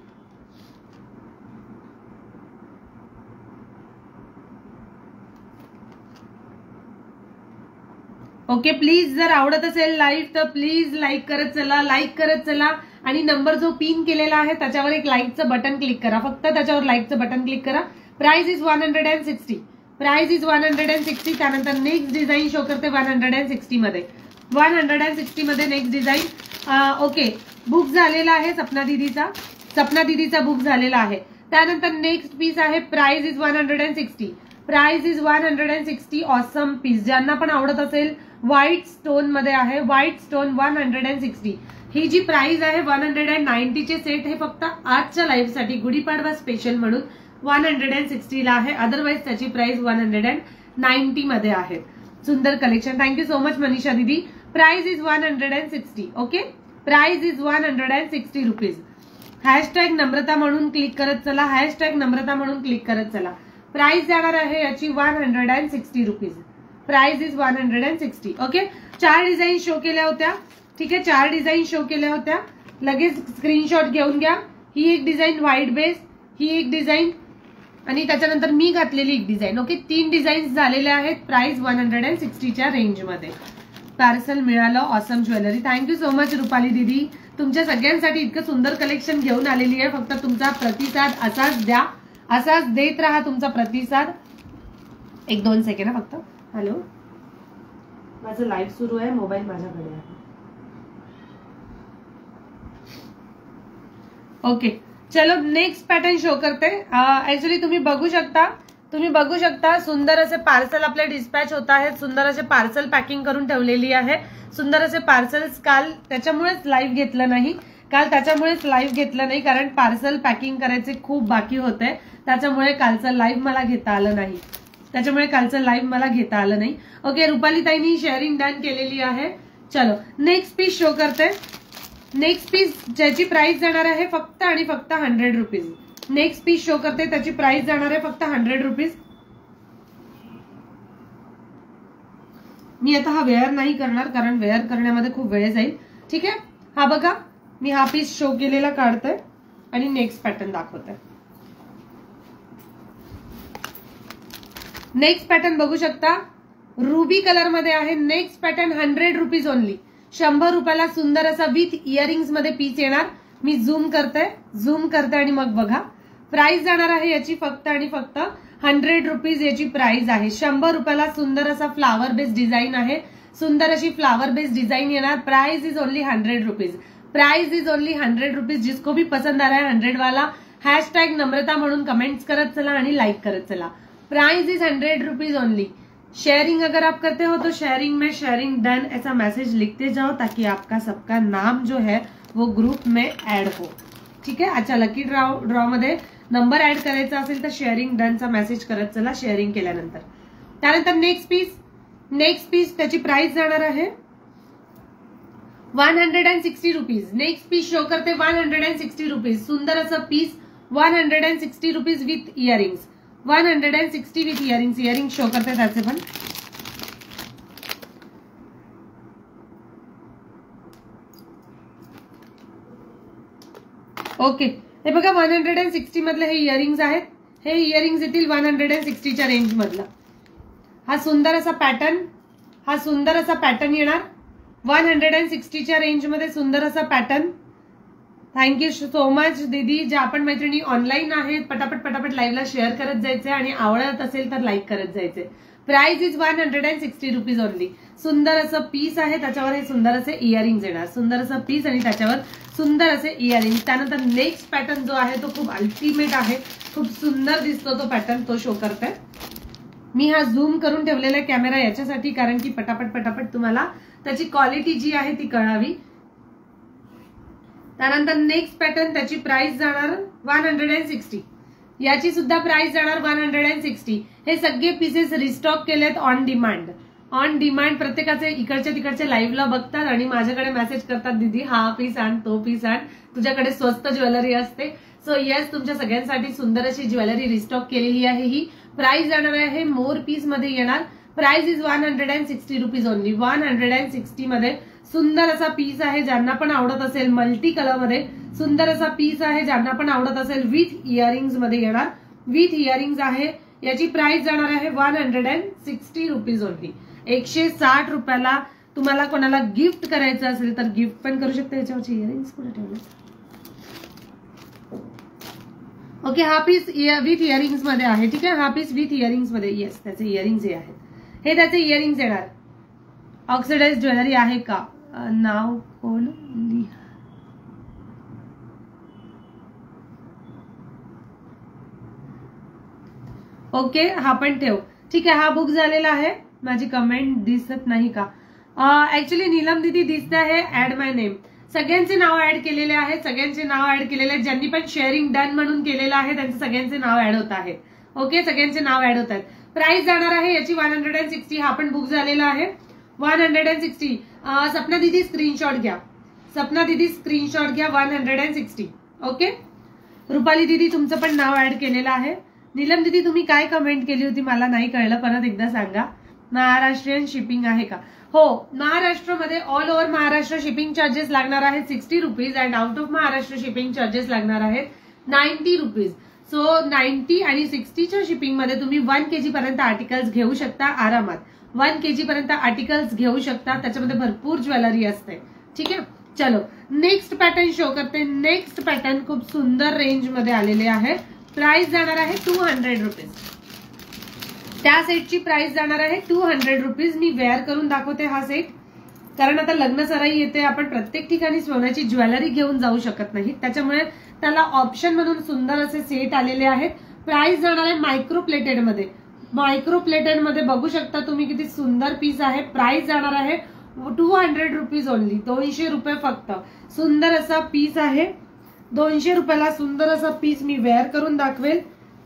ओके प्लीज, जर आवडत असेल लाईव्ह तर प्लीज लाईक करत चला, लाईक करत चला. आणि नंबर जो पिन केलेला आहे त्याच्यावर एक लाईकचं बटन क्लिक करा. फक्त त्याच्यावर लाईकचं बटन क्लिक करा. Price is 160. Price is 160. त्यानंतर नेक्स्ट डिझाईन शो करते 160 मध्ये. 160 मध्ये नेक्स्ट डिझाईन. ओके, बुक झालेला आहे सपना दिदीचा बुक झालेला आहे. त्यानंतर नेक्स्ट पीस आहे. Price is 160. Price is 160. Awesome piece, ज्यांना पण आवडत असेल. व्हाईट स्टोन मध्ये आहे. White stone 160. ही जी प्राइस आहे 190 चे सेट हे फक्त आजच्या लाईव्ह साठी गुढीपाडवा स्पेशल म्हणून 160 ला आहे. अदरवाइज त्याची प्राइस 190 मध्ये आहे. सुंदर collection. Thank you so much Manisha दीदी. Price is 160. Okay, price is 160 rupees. Hashtag Namrata म्हणून क्लिक करत चला. हॅशटॅग नम्रता म्हणून क्लिक करत चला. प्राइस जाणार आहे याची 160 rupees. Price is 160. Okay, 4 design show केल्या होत्या. ठीक आहे, 4 डिझाईन शो केल्या होत्या. लगेच स्क्रीनशॉट घेऊन घ्या. ही एक डिझाईन व्हाईट बेस, ही एक डिझाईन आणि त्याच्यानंतर मी घातलेली एक डिझाईन. ओके, 3 डिझाईन्स झालेले आहेत. प्राइस 160च्या रेंजमध्ये. पार्सल मिळालं. Awesome jewellery. Thank you so much Rupali दीदी. तुमच्या सगळ्यांसाठी इतकं सुंदर कलेक्शन घेऊन आलेली आहे. फक्त तुमचा प्रतिसाद असाच द्या, असाच देत राहा तुमचा प्रतिसाद. 1-2 सेकंड फक्त. हॅलो, माझं लाईव्ह सुरू आहे, मोबाईल माझ्याकडे आहे. ओके चलो नेक्स्ट पॅटर्न शो करते. ऍक्च्युली तुम्ही बघू शकता सुंदर असे पार्सल आपले डिस्पॅच होत आहेत. सुंदर असे पार्सल पॅकिंग करून ठेवलेली आहे. सुंदर असे पार्सल्स काल त्याच्यामुळेच लाईव्ह घेतलं नाही, कारण पार्सल पॅकिंग करायचे खूप बाकी होते. त्याच्यामुळे कालचं लाईव्ह मला घेता आलं नाही. ओके, रुपालीताईंनी शेअरिंग डन केलेली आहे. चलो नेक्स्ट पीस शो करते. नेक्स्ट पीस ज्याची प्राइस जाणार आहे फक्त आणि फक्त 100 रुपीज. नेक्स्ट पीस शो करते, त्याची प्राइस जाणार आहे फक्त 100 रुपीज. मी आता हा वेअर नाही करणार कारण वेअर करण्यामध्ये खूप वेळ जाईल. ठीक आहे, हा बघा मी हा पीस शो केलेला काढतोय आणि नेक्स्ट पॅटर्न दाखवतोय. नेक्स्ट पॅटर्न बघू शकता, रुबी कलर मध्ये आहे. Next pattern 100 rupees only. 100 रुपयाला सुंदर असा विथ इयरिंग्स मध्ये पीस येणार. मी झूम करते आणि मग बघा. प्राइस जाणार आहे याची फक्त आणि फक्त 100 रुपीज याची प्राइस आहे. 100 रुपयाला सुंदर असा फ्लावर बेस डिझाईन आहे. सुंदर अशी फ्लावर बेस डिझाइन येणार. Price is only 100 rupees. Price is only 100 rupees. जिसको भी पसंद आ रहा है 100 वाला हैशटैग नम्रता म्हणून कमेंट्स करत चला आणि लाइक करत चला. Price is 100 rupees only. Sharing अगर आप करते हो तो शेयरिंग में शेयरिंग डन ऐसा मैसेज लिखते जाओ ताकि आपका सबका नाम जो है वो ग्रुप में ऐड हो. ठीक है. अच्छा, लकी ड्रॉ मध्ये नंबर ऍड करायचा असेल तर शेअरिंग डनचा मेसेज करत चला शेअरिंग केल्यानंतर. त्यानंतर नेक्स्ट पीस त्याची प्राइस जाणार आहे 160 रुपीज. नेक्स्ट पीस शो करते 160 रुपीज. सुंदर असं piece 160 rupees with earrings. 160 with earrings. Earring show करते त्याचे पण. ओके, हे बघा 160 मधले हे इयरिंग्स आहेत. हे इयरिंग्स येतील 160च्या रेंज मधला. हा सुंदर असा पॅटर्न येणार 160च्या रेंज मध्ये. सुंदर असा पॅटर्न. थँक्यू सो मच दीदी. ज्या आपण मैत्रिणी ऑनलाईन आहेत पटापट लाईव्हला शेअर करत जायचे आणि आवडत असेल तर लाईक करत जायचे. Price is 160 rupees only. सुंदर असं पीस आहे, त्याच्यावर हे सुंदर असे इयरिंग्स येणार. सुंदर असं पीस आणि त्याच्यावर सुंदर असे इयरिंग्स. त्यानंतर नेक्स्ट पॅटर्न जो आहे तो खूप अल्टिमेट आहे. खूप सुंदर दिसतो तो पॅटर्न, तो शो करतोय. मी हा झूम करून ठेवलेला कॅमेरा याच्यासाठी कारण की पटापट तुम्हाला त्याची क्वालिटी जी आहे ती कळावी. त्यानंतर नेक्स्ट पॅटर्न त्याची प्राइस जाणार 160. याची सुद्धा प्राइस जाणार 160. हे सगळे पीसेस रिस्टॉक केलेत ऑन डिमांड. प्रत्येकाचे इकडच्या तिकडच्या लाईव्हला बघतात आणि माझ्याकडे मेसेज करतात, दीदी हा पीस आण, तो पीस आण, तुझ्याकडे स्वस्त ज्वेलरी असते. सो येस, तुमच्या सगळ्यांसाठी सुंदर अशी ज्वेलरी रिस्टॉक केलेली आहे. ही प्राइस जाणार आहे मोर पीस मध्ये येणार. Price is 160 rupees only. 160 मध्ये सुंदर असा पीस आहे. ज्यांना पण आवडत असेल मल्टी कलर मध्ये सुंदर असा पीस आहे. ज्यांना पण आवडत असेल विथ इयरिंग्स मध्ये येणार. विथ इयरिंग्स आहे. याची प्राइस जाणार आहे 160 रुपीज ओनली. 160 रुपयाला. तुम्हाला कोणाला गिफ्ट करायचं असेल तर गिफ्ट पण करू शकता. याच्यावरचे इयरिंग्स कुठे ठेवले? ओके, हा पीस विथ इयरिंग्स मध्ये आहे. ठीक आहे, हा पीस विथ इयरिंग्स मध्ये. येस, त्याचे इयरिंग्स हे आहेत. हे त्याचे इयरिंग्स येणार. ऑक्सिडाइज ज्वेलरी आहे का? नाव कोण लिहा. ओके, हा पण ठेव. ठीक आहे, हा बुक झालेला आहे. माझी कमेंट दिसत नाही का? ऍक्च्युली नीलम दीदी दिसत आहे. ऍड माय नेम. सगळ्यांचे नाव ऍड केलेले आहेत. ज्यांनी पण शेअरिंग डन म्हणून केलेलं आहे त्यांचे सगळ्यांचे नाव ऍड होत आहेत. ओके, सगळ्यांचे नाव ऍड होत आहेत. प्राइस जाणार आहे याची 160. हा पण बुक झालेला आहे 160. सपना दीदी स्क्रीनशॉट घ्या. 160. ओके, रुपाली दीदी तुमचं पण नाव ऍड केलेलं आहे. नीलम दीदी तुम्ही काय कमेंट केली होती मला नाही कळलं, परत एकदा सांगा. महाराष्ट्रीयन शिपिंग आहे का? हो, महाराष्ट्रामध्ये all over Maharashtra shipping charges लागणार आहेत 60 rupees and out of Maharashtra shipping charges लागणार आहेत 90 रुपीज. सो 90 आणि 60च्या शिपिंग मध्ये तुम्ही 1 kg पर्यंत आर्टिकल्स घेऊ शकता आरामात. 1 kg पर्यंत आर्टिकल्स घेऊ शकता. त्याच्यामध्ये भरपूर ज्वेलरी असते. ठीक आहे, चलो नेक्स्ट पॅटर्न शो करते. नेक्स्ट पॅटर्न खूप सुंदर रेंज मध्ये आलेले आहे. प्राइस जाणार आहे 200 रुपीज. त्या सेटची प्राइस जाणार आहे 200 रुपीज. मी वेअर करून दाखवते हा सेट कारण आता लग्न सराई येते. आपण प्रत्येक ठिकाणी सोन्याची ज्वेलरी घेऊन जाऊ शकत नाही, त्याच्यामुळे त्याला ऑप्शन म्हणून सुंदर असे सेट आलेले आहेत. प्राइस जाणार आहे मायक्रो प्लेटेड मध्ये. बघू शकता तुम्ही किती सुंदर पीस आहे. प्राइस जाणार आहे 200 रुपीज ओनली. 200 रुपये फक्त. सुंदर असा पीस आहे. 200 रुपयाला सुंदर असा पीस मी वेअर करून दाखवेल.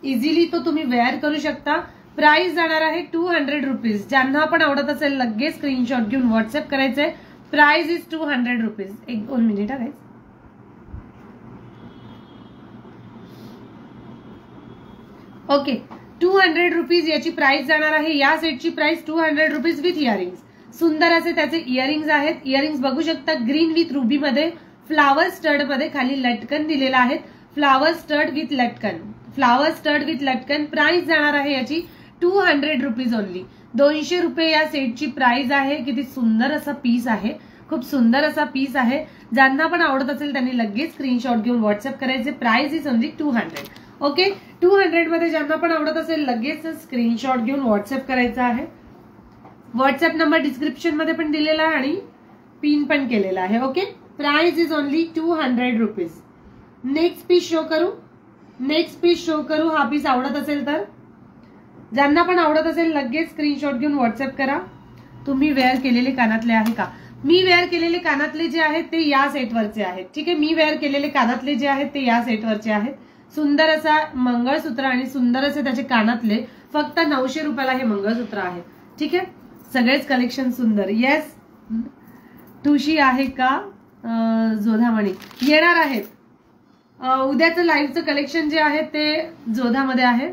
इझिली तो तुम्ही वेअर करू शकता. प्राइस जाणार आहे 200 रुपीज. ज्यांना पण आवडत असेल लगेच स्क्रीनशॉट घेऊन व्हॉट्सअप करायचंय. Price is 200 rupees. 1-2 मिनिट आहे. ओके, 200 रुपीज याची प्राइस जाणार आहे. या सेटची प्राइस 200 रुपीज विथ इयरिंग्स. सुंदर असे त्याचे इयरिंग्स आहेत. इयरिंग्स बघू शकता, ग्रीन विथ रुबी मध्ये, फ्लावर स्टड मध्ये, खाली लटकन दिलेला आहे. फ्लावर स्टड विथ लटकन, फ्लावर स्टड विथ लटकन. प्राइस जाणार आहे याची 200 रुपीज ओनली. 200 रुपये या सेटची प्राइस आहे. किती सुंदर असा पीस आहे, खूप सुंदर असा पीस आहे. ज्यांना पण आवडत असेल त्यांनी लगेच स्क्रीनशॉट घेऊन व्हॉट्सअप करायचे. Price is only 200. ओके, 200 मध्ये ज्यांना पण आवडत असेल लगेच स्क्रीनशॉट घेऊन व्हॉट्सअप करायचा आहे. व्हॉट्सअप नंबर डिस्क्रिप्शन मध्ये पण दिलेला आहे आणि पिन पण केलेला आहे. Okay, price is only 200 rupees. Next piece show करू, नेक्स्ट पीस शो करू. हा पीस आवडत असेल तर, ज्यांना पण आवडत असेल लगेच स्क्रीनशॉट घेऊन व्हॉट्सअप करा. तुम्ही वेअर केलेले कानातले आहे का? मी वेअर केलेले कानातले जे आहेत ते या सेटवरचे आहेत. ठीक आहे, मी वेअर केलेले कानातले जे आहेत ते या सेटवरचे आहेत. सुंदर असा मंगळसूत्र आणि सुंदर असे त्याचे कानातले. फक्त 900 रुपयाला हे मंगळसूत्र आहे. ठीक आहे, सगळेच कलेक्शन सुंदर. येस, ठुशी आहे का? जोधामणी येणार आहेत. उद्याचं लाईव्हचं कलेक्शन जे आहे ते जोधामध्ये आहे.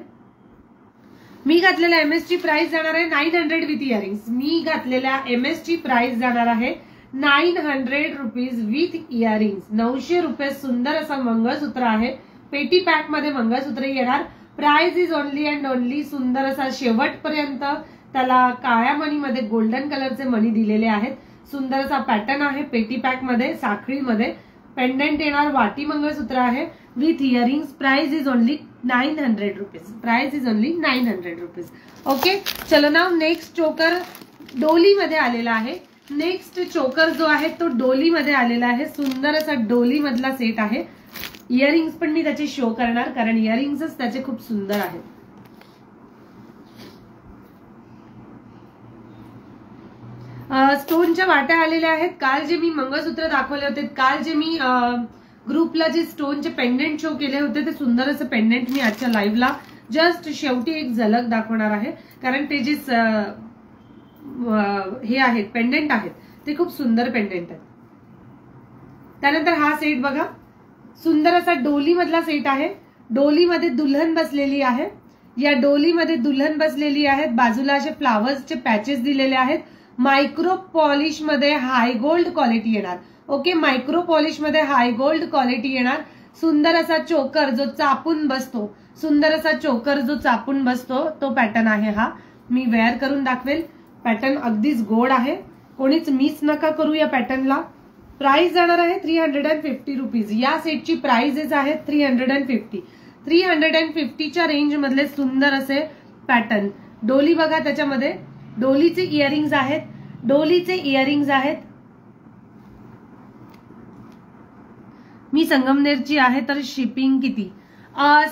मी घातलेल्या एमएस ची प्राइस जाणार आहे 900 विथ इयरिंग्स. मी घातलेल्या एमएस ची प्राइस जाणार आहे 900 रुपीज विथ इयरिंग्स. 900 रुपये. सुंदर असा मंगळसूत्र आहे. पेटी पॅक मध्ये मंगळसूत्र येणार. Price is only and only. सुंदर असा शेवटपर्यंत त्याला काळ्या मणीमध्ये गोल्डन कलरचे मणी दिलेले आहेत. सुंदर असा पॅटर्न आहे. पेटी पॅक मध्ये, साखळीमध्ये पेंडंट येणार. वाटी मंगळसूत्र आहे with earrings. Price is only 900 rupees. Price is only 900 rupees. Okay, चलो नाव नेक्स्ट चोकर डोलीमध्ये आलेला आहे. नेक्स्ट चोकर जो आहे तो डोलीमध्ये आलेला आहे. सुंदर असा डोली मधला सेट आहे. इयरिंग्स पण मी त्याचे शो करणार कारण इयरिंग्सच त्याचे खूप सुंदर आहेत. स्टोनच्या वाट्या आलेल्या आहेत. काल जे मी मंगळसूत्र दाखवले होते, काल जे मी ग्रुपला जे स्टोनचे पेंडेंट शो केले होते ते सुंदर असं पेंडेंट मी आजच्या लाईव्हला जस्ट शेवटी एक झलक दाखवणार आहे. कारण ते जे हे आहेत पेंडेंट आहेत ते खूप सुंदर पेंडेंट आहेत. त्यानंतर हा सेट बघा, सुंदर असा डोली मधला सेट आहे. डोलीमध्ये दुल्हन बसलेली आहे. या डोलीमध्ये दुल्हन बसलेली आहेत. बाजूला असे फ्लावर्सचे पॅचेस दिलेले आहेत. मायक्रो पॉलिश मध्ये हाय गोल्ड क्वालिटी येणार. ओके, मायक्रो पॉलिश मध्ये हाय गोल्ड क्वालिटी येणार. सुंदर असा चोकर जो चापून बसतो, सुंदर असा चोकर जो चापून बसतो तो पॅटर्न आहे हा. मी वेअर करून दाखवेल. पॅटर्न अगदीच गोड आहे. कोणीच मिस नका करू या पॅटर्नला. प्राइस जाणार आहे 350 रुपीज. या सेटची प्राइसेस आहेत 350. 350च्या रेंज मधले सुंदर असे पॅटर्न. डोली बघा, त्याच्यामध्ये डोलीचे इयरिंग्स आहेत. डोलीचे इयरिंग्स आहेत. मी संगमनेरची आहे तर शिपिंग किती?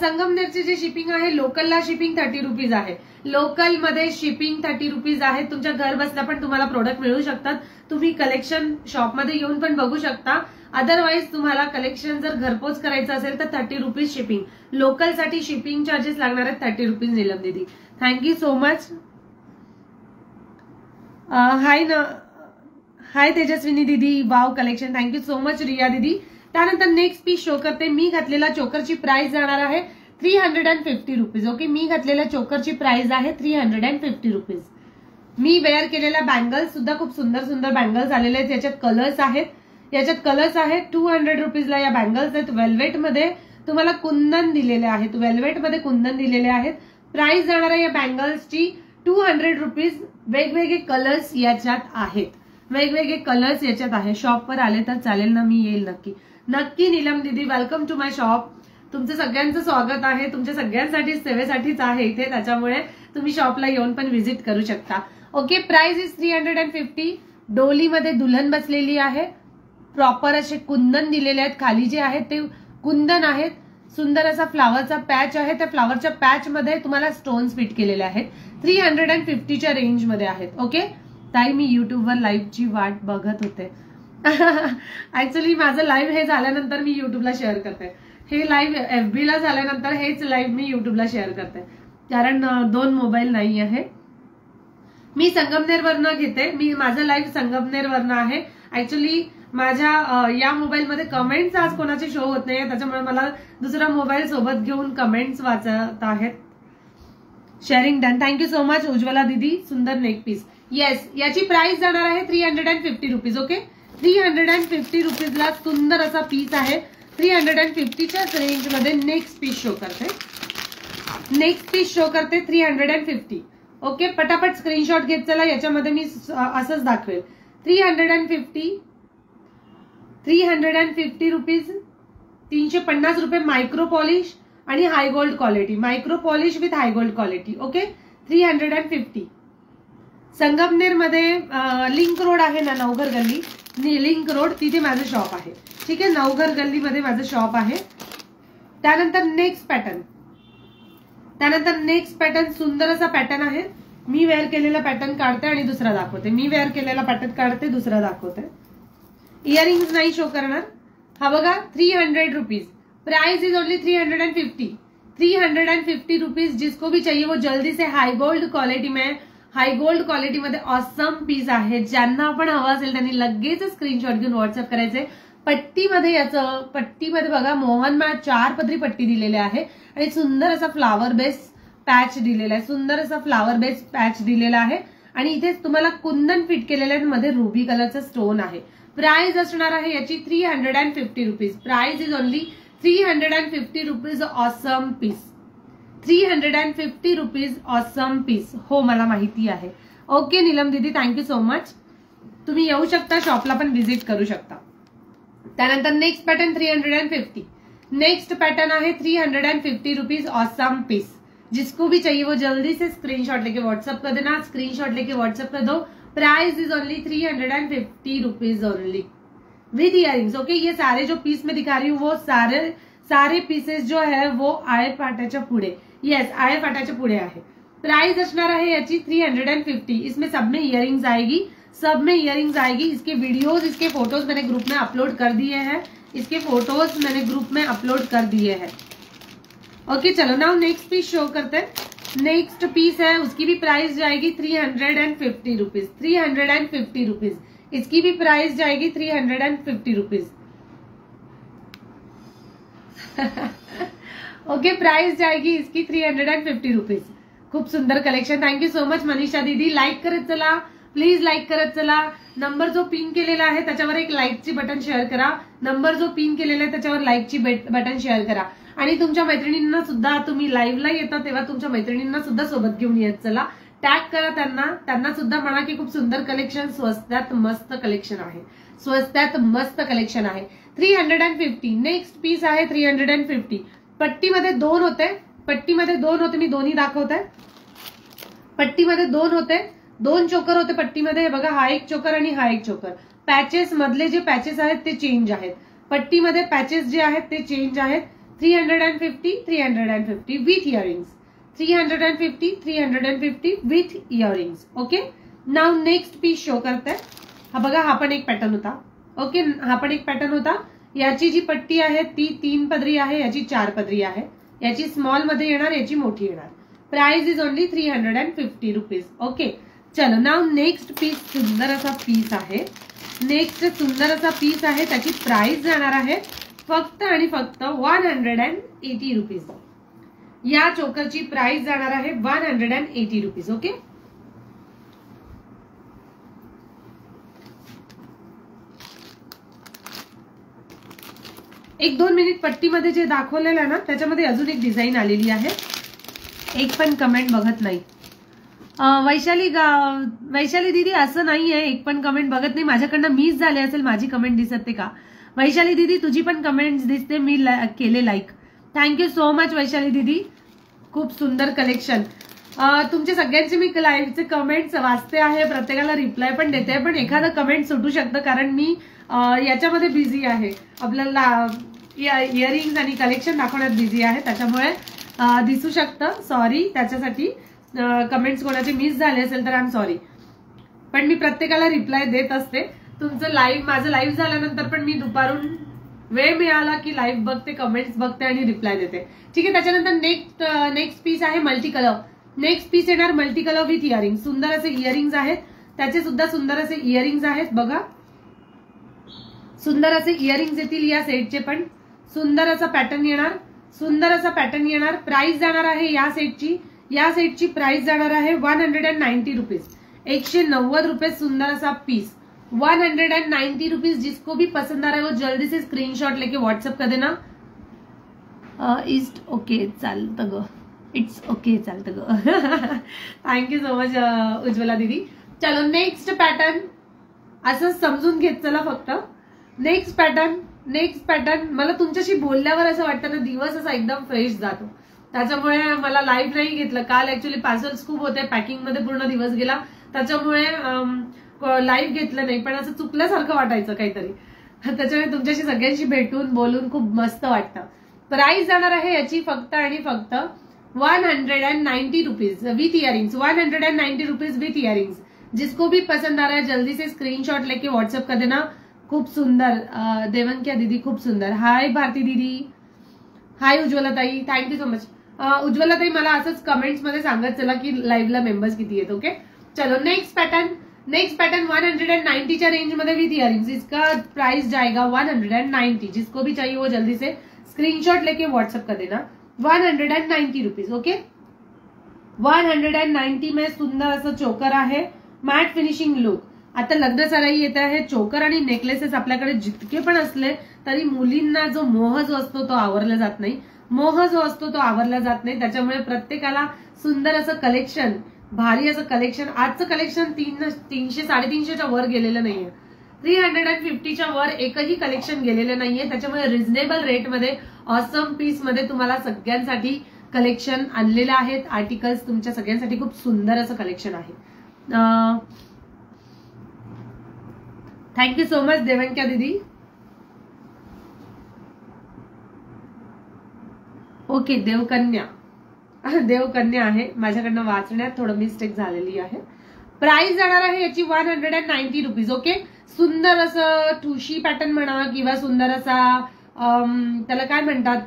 संगमनेरची जे शिपिंग आहे, लोकलला शिपिंग 30 रुपीज आहे. लोकल मध्ये शिपिंग 30 रुपीज आहे. तुमच्या घर बसल्या पण तुम्हाला प्रोडक्ट मिळू शकतात. तुम्ही कलेक्शन शॉपमध्ये येऊन पण बघू शकता. अदरवाईज तुम्हाला कलेक्शन जर घरपोच करायचं असेल तर 30 रुपीज शिपिंग. लोकलसाठी शिपिंग चार्जेस लागणार आहेत 30 रुपीज. नीलम दीदी, thank you so much. Hi Tejaswini दीदी, wow collection, thank you so much Riya दीदी. त्यानंतर नेक्स्ट पीस शो करते. मी घातलेला चोकरची प्राइस जाणार आहे 350 रुपीज. ओके, मी घातलेल्या चोकरची प्राइस आहे 350 रुपीज. मी वेअर केलेल्या बँगल्स सुद्धा खूप सुंदर सुंदर बँगल्स आलेले आहेत. याच्यात कलर्स आहेत. याच्यात कलर्स आहेत. 200 रुपीजला या बँगल्स आहेत. वेल्वेट मध्ये तुम्हाला कुंदन दिलेले आहेत. वेल्वेट मध्ये कुंदन दिलेले आहेत. प्राइस जाणार आहे या बँगल्सची 200 रुपीज. वेगवेगळे कलर्स याच्यात आहेत. वेगवेगळे कलर्स याच्यात आहे. शॉपवर आले तर चालेल ना, मी येईल नक्की. नक्की नीलम दीदी, वेलकम टू माय शॉप. तुमचं सगळ्यांचं स्वागत आहे. तुमच्या सगळ्यांसाठी सेवेसाठीच आहे इथे, त्याच्यामुळे तुम्ही शॉपला येऊन पण व्हिजिट करू शकता. Okay, price is 350. डोलीमध्ये दुल्हन बसलेली आहे. प्रॉपर असे कुंदन दिलेले आहेत. खाली जे आहेत ते कुंदन आहेत. सुंदर असा फ्लावरचा पॅच आहे. त्या फ्लावरच्या पॅच मध्ये तुम्हाला स्टोन्स फिट केलेले आहेत. 350च्या रेंज मध्ये आहेत. ओके ताई, मी युट्यूबवर लाईव्हची वाट बघत होते. ऍक्च्युली माझं लाईव्ह हे झाल्यानंतर मी युट्यूबला शेअर करते. हे लाईव्ह FB ला झाल्यानंतर हेच लाईव्ह मी युट्यूबला शेअर करते, कारण 2 मोबाईल नाही आहे. मी संगमनेरवरनं घेते. मी माझं लाईव्ह संगमनेरवरनं आहे. ऍक्च्युली माझ्या या मोबाईलमध्ये कमेंट्स आज कोणाचे शो होत नाहीये, त्याच्यामुळे मला दुसरा मोबाईल सोबत घेऊन कमेंट्स वाचत आहेत. Sharing done. Thank you so much Ujjwala दीदी. सुंदर नेक पीस. येस, याची प्राइस जाणार आहे 350 रुपीज. ओके, 350 रुपीजला सुंदर असा पीस आहे. 350च्या रेंज मध्ये नेक्स्ट पीस शो करते. नेक्स्ट पीस शो करते 350. ओके, पटापट स्क्रीनशॉट घेत चला. याच्यामध्ये मी असंच दाखवेल. 350 रुपीज, 350 रुपये मायक्रो पॉलिश आणि high gold quality. Micro polish with high gold quality. Okay, 350. Sangamner मध्ये लिंक रोड आहे ना, नवघर गल्ली, लिंक रोड, तिथे माझं शॉप आहे. ठीक आहे, नवघर गल्लीमध्ये माझं शॉप आहे. त्यानंतर नेक्स्ट पॅटर्न सुंदर असा पॅटर्न आहे. मी वेअर केलेला पॅटर्न काढते आणि दुसरा दाखवते. मी वेअर केलेला पॅटर्न काढते, दुसरा दाखवते. इयरिंग्स नाही शो करणार. हा बघा, 300 rupees. Price is only 350. 350 rupees. जिसको भी चाहिए वो जल्दी से हाई गोल्ड क्वालिटी मध्ये ऑसम पीस आहे. ज्यांना पण हवा असेल त्यांनी लगेच स्क्रीनशॉट घेऊन व्हॉट्सअप करायचे. पट्टीमध्ये बघा मोहनमाळ 4 पदरी पट्टी दिलेली आहे आणि सुंदर असा फ्लावर बेस पॅच दिलेला आहे. आणि इथे तुम्हाला कुंदन फिट केलेल्या मध्ये रुबी कलरचा स्टोन आहे. प्राइस असणार आहे याची 350 rupees. Price is only 350 rupees. Awesome piece. 350 rupees awesome piece. हो, मला माहिती आहे. ओके नीलम दीदी, थँक्यू सो मच. तुम्ही येऊ शकता, शॉपला पण व्हिजिट करू शकता. त्यानंतर नेक्स्ट पॅटर्न 350. नेक्स्ट पैटर्न है 350 रुपीज ऑसम पीस। जिसको भी चाहिए वो जल्दी से स्क्रीनशॉट लेके व्हाट्सएप कर देना। स्क्रीनशॉट लेके व्हाट्सएप कर दो। Price is only 350 rupees only with earrings. Okay, ये सारे जो पीस में दिखा रही हूँ वो सारे पीसेस जो है वो आळे फाट्याच्या पुढे, येस आळे फाट्याच्या पुढे आहे। प्राइस असणार आहे याची 350। इसमें सब में इयरिंग्स आएगी, सब में इयरिंग्स आएगी। इसके वीडियोस, इसके फोटोज मैंने ग्रुप में अपलोड कर दिए हैं। इसके फोटोज मैंने ग्रुप में अपलोड कर दिए हैं। ओके चलो नाउ नेक्स्ट पीस शो करते हैं। नेक्स्ट पीस है, उसकी भी प्राइस जाएगी 350 रुपीज। 350 रुपीज इसकी भी प्राइस जाएगी 350 रुपीज। ओके, प्राइस जाएगी इसकी 350 रुपीज। खूप सुंदर collection. Thank you so much Manisha दीदी। लाईक करत चला, प्लीज लाईक करत चला। नंबर जो पिन केलेला आहे त्याच्यावर एक लाईकची बटन शेअर करा। नंबर जो पिन केलेला आहे त्याच्यावर लाईकची बटन शेअर करा। आणि तुमच्या मैत्रिणींना सुद्धा, तुम्ही लाईव्हला येता तेव्हा तुमच्या मैत्रिणींना सुद्धा सोबत घेऊन येत चला। टॅग करा त्यांना सुद्धा म्हणा की खूप सुंदर कलेक्शन, स्वस्तात मस्त कलेक्शन आहे, स्वस्तात मस्त कलेक्शन आहे। 350 नेक्स्ट पीस आहे 350। पट्टीमध्ये दोन होते, मी दोन्ही दाखवते। पट्टीमध्ये दोन होते, दोन चोकर होते पट्टीमध्ये। बघा हा एक चोकर आणि हा एक चोकर। पॅचेस मधले जे पॅचेस आहेत ते चेंज आहेत। पट्टीमध्ये पॅचेस जे आहेत ते चेंज आहेत। 350 with earrings. 350 with earrings. Okay, now next piece show करते हैं। हा बघा, हा पण एक पॅटर्न होता। ओके, हा पण एक पॅटर्न होता। याची जी पट्टी आहे ती 3 पदरी आहे, याची 4 पदरी आहे। याची स्मॉल मध्ये येणार, याची मोठी येणार। Price is only 350 rupees. Okay चलो नाउ नेक्स्ट पीस, सुंदर असा पीस आहे। नेक्स्ट सुंदर असा पीस आहे, त्याची प्राइस जाणार आहे फक्त आणि फक्त 180 रुपीज। या चोकरची प्राइस जाणार आहे 180 रुपीज। ओके, एक 2 मिनिट पट्टीमध्ये जे दाखवलेलं आहे ना त्याच्यामध्ये अजून एक डिझाईन आलेली आहे। एक पण कमेंट बघत नाही। वैशाली दीदी असं नाहीये, एक पण कमेंट बघत नाही। माझ्याकडनं मिस झाले असेल, माझी कमेंट दिसते का? वैशाली दीदी तुझी पण कमेंट्स दिसते, मी केले like. Thank you so much Vaishali दीदी, खूप सुंदर कलेक्शन। तुमचे सगळ्यांचे मी लाईव्हचे कमेंट्स वाचते आहे, प्रत्येकाला रिप्लाय पण देते, पण एखादं कमेंट सुटू शकतं कारण मी याच्यामध्ये बिझी आहे। आपल्याला इयरिंग्स आणि कलेक्शन दाखवण्यात बिझी आहे, त्याच्यामुळे दिसू शकतं। सॉरी त्याच्यासाठी, कमेंट्स कोणाचे मिस झाले असेल तर आय एम सॉरी, पण मी प्रत्येकाला रिप्लाय देत असते। तुमचं लाईव्ह, माझं लाईव्ह झाल्यानंतर पण मी दुपारून वेळ मिळाला की लाईव्ह बघते, कमेंट्स बघते आणि रिप्लाय देते। ठीक आहे, त्याच्यानंतर नेक्स्ट पीस आहे मल्टी कलर। नेक्स्ट पीस येणार मल्टी कलर विथ इयरिंग। सुंदर असे इयरिंग्स आहेत, त्याचे सुद्धा सुंदर असे इयरिंग्स आहेत। बघा, सुंदर असे इयरिंग्स येतील या सेटचे पण। सुंदर असा पॅटर्न येणार, सुंदर असा पॅटर्न येणार। प्राइस जाणार आहे या सेटची या सेटची प्राइस जाणार आहे 190 रुपीज, 190 रुपये सुंदर असा पीस, 190 रुपीज। जिसको भी पसंद आ रहा है वो जल्दी से स्क्रीनशॉट लेके व्हाट्सएप कर देना। इट्स ओके चालतं ग, इट्स ओके चालतं ग। थँक्यू सो मच उज्ज्वला दीदी। चलो नेक्स्ट पॅटर्न असं समजून घेत चला फक्त। नेक्स्ट पॅटर्न मला तुमच्याशी बोलल्यावर असं वाटतं ना दिवस असा एकदम फ्रेश जातो, त्याच्यामुळे मला लाईव्ह नाही घेतलं काल। ऍक्च्युली पार्सल्स खूप होते, पॅकिंग मध्ये पूर्ण दिवस गेला, त्याच्यामुळे लाईव्ह घेतलं नाही, पण असं चुकल्यासारखं वाटायचं काहीतरी, त्याच्यामुळे तुमच्याशी सगळ्यांशी भेटून बोलून खूप मस्त वाटतं। प्राइस जाणार आहे याची फक्त आणि फक्त 190 rupees with earrings, 190 rupees with earrings. जिसको भी पसंद आ रहा है जल्दी से स्क्रीनशॉट लेके व्हाट्सएप कर देना। खूप सुंदर देवंक्या दीदी, खूप सुंदर। हाय भारती दीदी, हाय उज्ज्वला ताई, थँक्यू सो मच। उज्ज्वला ताई मला असंच कमेंट्स मध्ये सांगत चला की लाईव्हला मेंबर्स किती आहेत। ओके चलो नेक्स्ट पॅटर्न 190 च्या रेंज में विथ इयरिंग्स। इसका प्राइस जाएगा 190। जिसको भी चाहिए वो जल्दी से स्क्रीनशॉट लेके व्हाट्सएप कर देना। 190 रुपीज। ओके 190 में सुंदर असं चोकर आहे, मॅट फिनिशिंग लुक। आता लग्न सराई येत आहे, चोकर आणि नेकलेसेस आपल्याकडे जितके पण असले तरी मुलींना जो मोह जो असतो तो आवरला जात नाही, त्याच्यामुळे प्रत्येकाला सुंदर असं कलेक्शन, भारी असं कलेक्शन। आजचं कलेक्शन 300-350च्या वर गेलेलं नाहीये, 350च्या वर एकही कलेक्शन गेलेलं नाहीये, त्याच्यामुळे रिझनेबल रेटमध्ये ऑसम पीस मध्ये तुम्हाला सगळ्यांसाठी कलेक्शन आणलेलं आहेत। आर्टिकल्स तुमच्या सगळ्यांसाठी खूप सुंदर असं कलेक्शन आहे। थँक्यू सो मच देवंक्या दीदी। ओके देवकन्या आहे, माझ्याकडनं वाचण्यात थोडं मिस्टेक झालेली आहे। प्राइस जाणार आहे याची 190 रुपीज। ओके सुंदर असं ठुशी पॅटर्न म्हणा किंवा सुंदर असा त्याला काय म्हणतात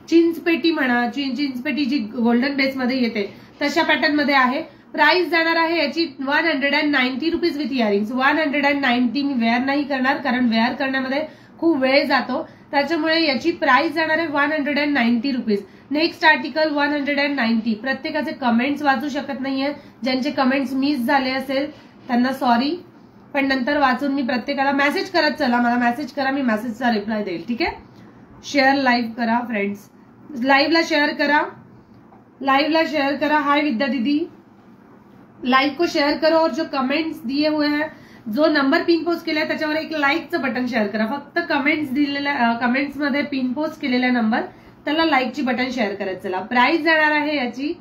चिंचपेटी म्हणा, चिंचपेटी जी गोल्डन बेस मध्ये येते तशा पॅटर्न मध्ये आहे। प्राइस जाणार आहे याची 190 रुपीज विथ इयरिंग्स। 190 मी वेअर नाही करणार कारण वेअर करण्यामध्ये खूप वेळ जातो, त्याच्यामुळे याची प्राइस जाणार आहे 190 रुपीज। Next article 190। प्रत्येकाचे कमेंट्स वाचू शकत नाहीये, ज्यांचे कमेंट्स मिस झाले असेल त्यांना सॉरी, पण नंतर वाचून मी प्रत्येकाला मेसेज करत चला, मला मेसेज करा, मी मेसेजचा रिप्लाय देईल। ठीक आहे शेअर लाईव्ह करा फ्रेंड्स, लाईव्हला शेयर करा। हाय विद्या दीदी, लाइव को शेयर करो और जो कमेंट्स दिए हुए हैं, जो नंबर पिन पोस्ट केलाय त्याच्यावर एक लाईकचं बटन शेअर करा। फक्त कमेंट्स दिलेल्या कमेंट्स मध्ये पिन पोस्ट केलेला नंबर त्याला लाईकची बटन शेअर करत चला। प्राइस जाणार आहे याची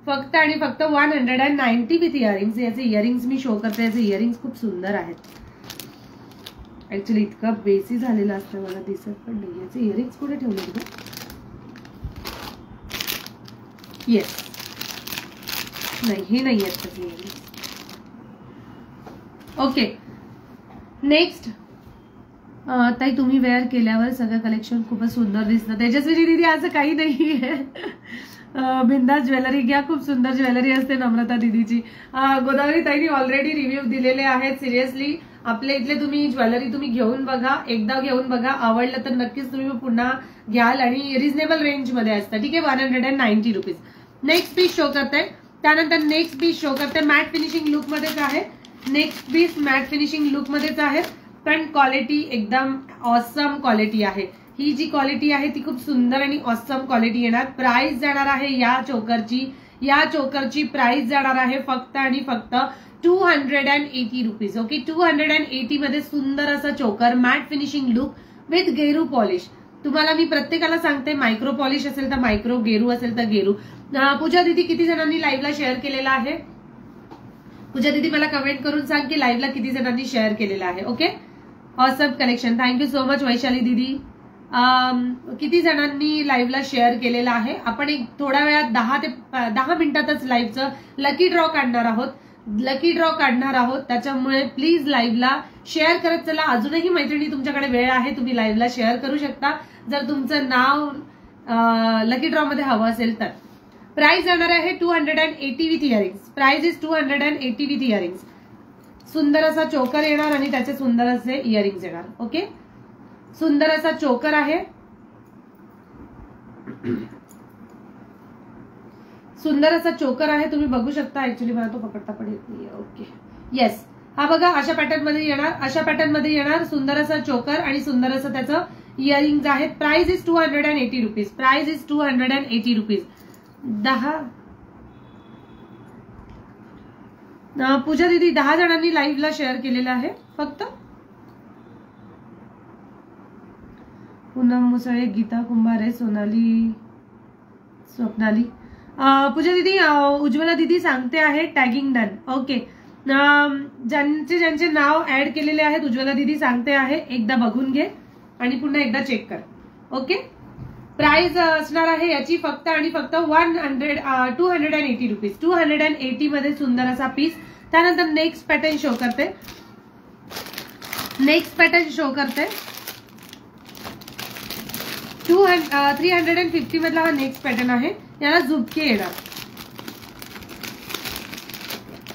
फक्त आणि फक्त 190 विथ इयरिंग्स। याचे इयरिंग्स मी शो करते, याचे इयरिंग्स खूप सुंदर आहेत। ऍक्च्युली इतकं बेसी झालेलं असतं मला दिसत पण नाही, याचे इयरिंग्स कुठे ठेवले? येस नाही, हे नाही आहेत। ओके नेक्स्ट ताई तुम्ही वेअर केल्यावर सगळं कलेक्शन खूपच सुंदर दिसतं। तेजस्वी दीदी असं काही नाहीये, बिंदास ज्वेलरी घ्या, खूप सुंदर ज्वेलरी असते नम्रता दीदीची। गोदावरी ताईनी ऑलरेडी रिव्ह्यू दिलेले आहेत। सिरियसली आपल्या इथले तुम्ही ज्वेलरी तुम्ही घेऊन बघा, एकदा घेऊन बघा, आवडलं तर नक्कीच तुम्ही पुन्हा घ्याल आणि रिझनेबल रेंज मध्ये असतं। ठीक आहे 190 रुपीज। नेक्स्ट पीस शो करते, त्यानंतर नेक्स्ट पीस शो करते, मॅट फिनिशिंग लुक मध्येच आहे। Next piece matte finishing look मध्येच आहे, पण क्वालिटी एकदम ऑसम क्वालिटी आहे। ही जी क्वालिटी आहे ती खूप सुंदर आणि ऑसम क्वालिटी येणार। प्राइस जाणार आहे या चोकरची प्राइस जाणार आहे फक्त आणि फक्त 280 रुपीज। ओके 280 मध्ये सुंदर असा चोकर, मॅट फिनिशिंग लुक विथ गेरू पॉलिश। तुम्हाला मी प्रत्येकाला सांगते, मायक्रो पॉलिश असेल तर मायक्रो, गेरू असेल तर गेरू। पूजा दीदी किती जणांनी लाईव्हला शेअर केलेला आहे? पूजा दीदी मला कमेंट करून सांग की लाईव्हला किती जणांनी शेअर केलेला आहे। Okay awesome collection, thank you so much Vaishali दीदी। किती जणांनी लाईव्हला शेअर केलेला आहे? आपण एक थोड्या वेळात 10 मिनिटातच लाईव्हचं लकी ड्रॉ काढणार आहोत, त्याच्यामुळे प्लीज लाईव्हला शेअर करत चला। अजूनही मैत्रिणी तुमच्याकडे वेळ आहे, तुम्ही लाईव्हला शेअर करू शकता जर तुमचं नाव लकी ड्रॉ मध्ये हवं असेल तर। प्राइस जाणार आहे 280 with earrings. Price is 280 with earrings. सुंदर असा चोकर येणार आणि त्याचे सुंदर असे इयरिंग्स येणार। ओके सुंदर असा चोकर आहे, सुंदर असा चोकर आहे, तुम्ही बघू शकता. ऍक्च्युली मला तो पकडता पण येत नाहीये. ओके, येस, हा बघा अशा पॅटर्न मध्ये येणार, अशा पॅटर्न मध्ये येणार. सुंदर असा चोकर आणि सुंदर असं त्याचं इयरिंग्स आहेत. Price is 280 rupees. Price is 280 rupees. 10 पूजा दीदी 10 जणांनी लाईव्हला शेअर केलेलं आहे फक्त. पूनम मुसळे, गीता कुंभारे, सोनाली, स्वप्नाली. पूजा दीदी, उज्ज्वला दीदी सांगते आहे टॅगिंग डन. ओके, ज्यांचे ज्यांचे नाव ऍड केलेले आहेत उज्ज्वला दीदी सांगते आहे, एकदा बघून घे आणि पुन्हा एकदा चेक कर. ओके, प्राइस असणार आहे याची फक्त आणि फक्त 280 रुपीज. 280 मध्ये सुंदर असा पीस. त्यानंतर नेक्स्ट पॅटर्न शो करते. नेक्स्ट पॅटर्न शो करते 350 मधला हा नेक्स्ट पॅटर्न आहे. याला झुमके येणार.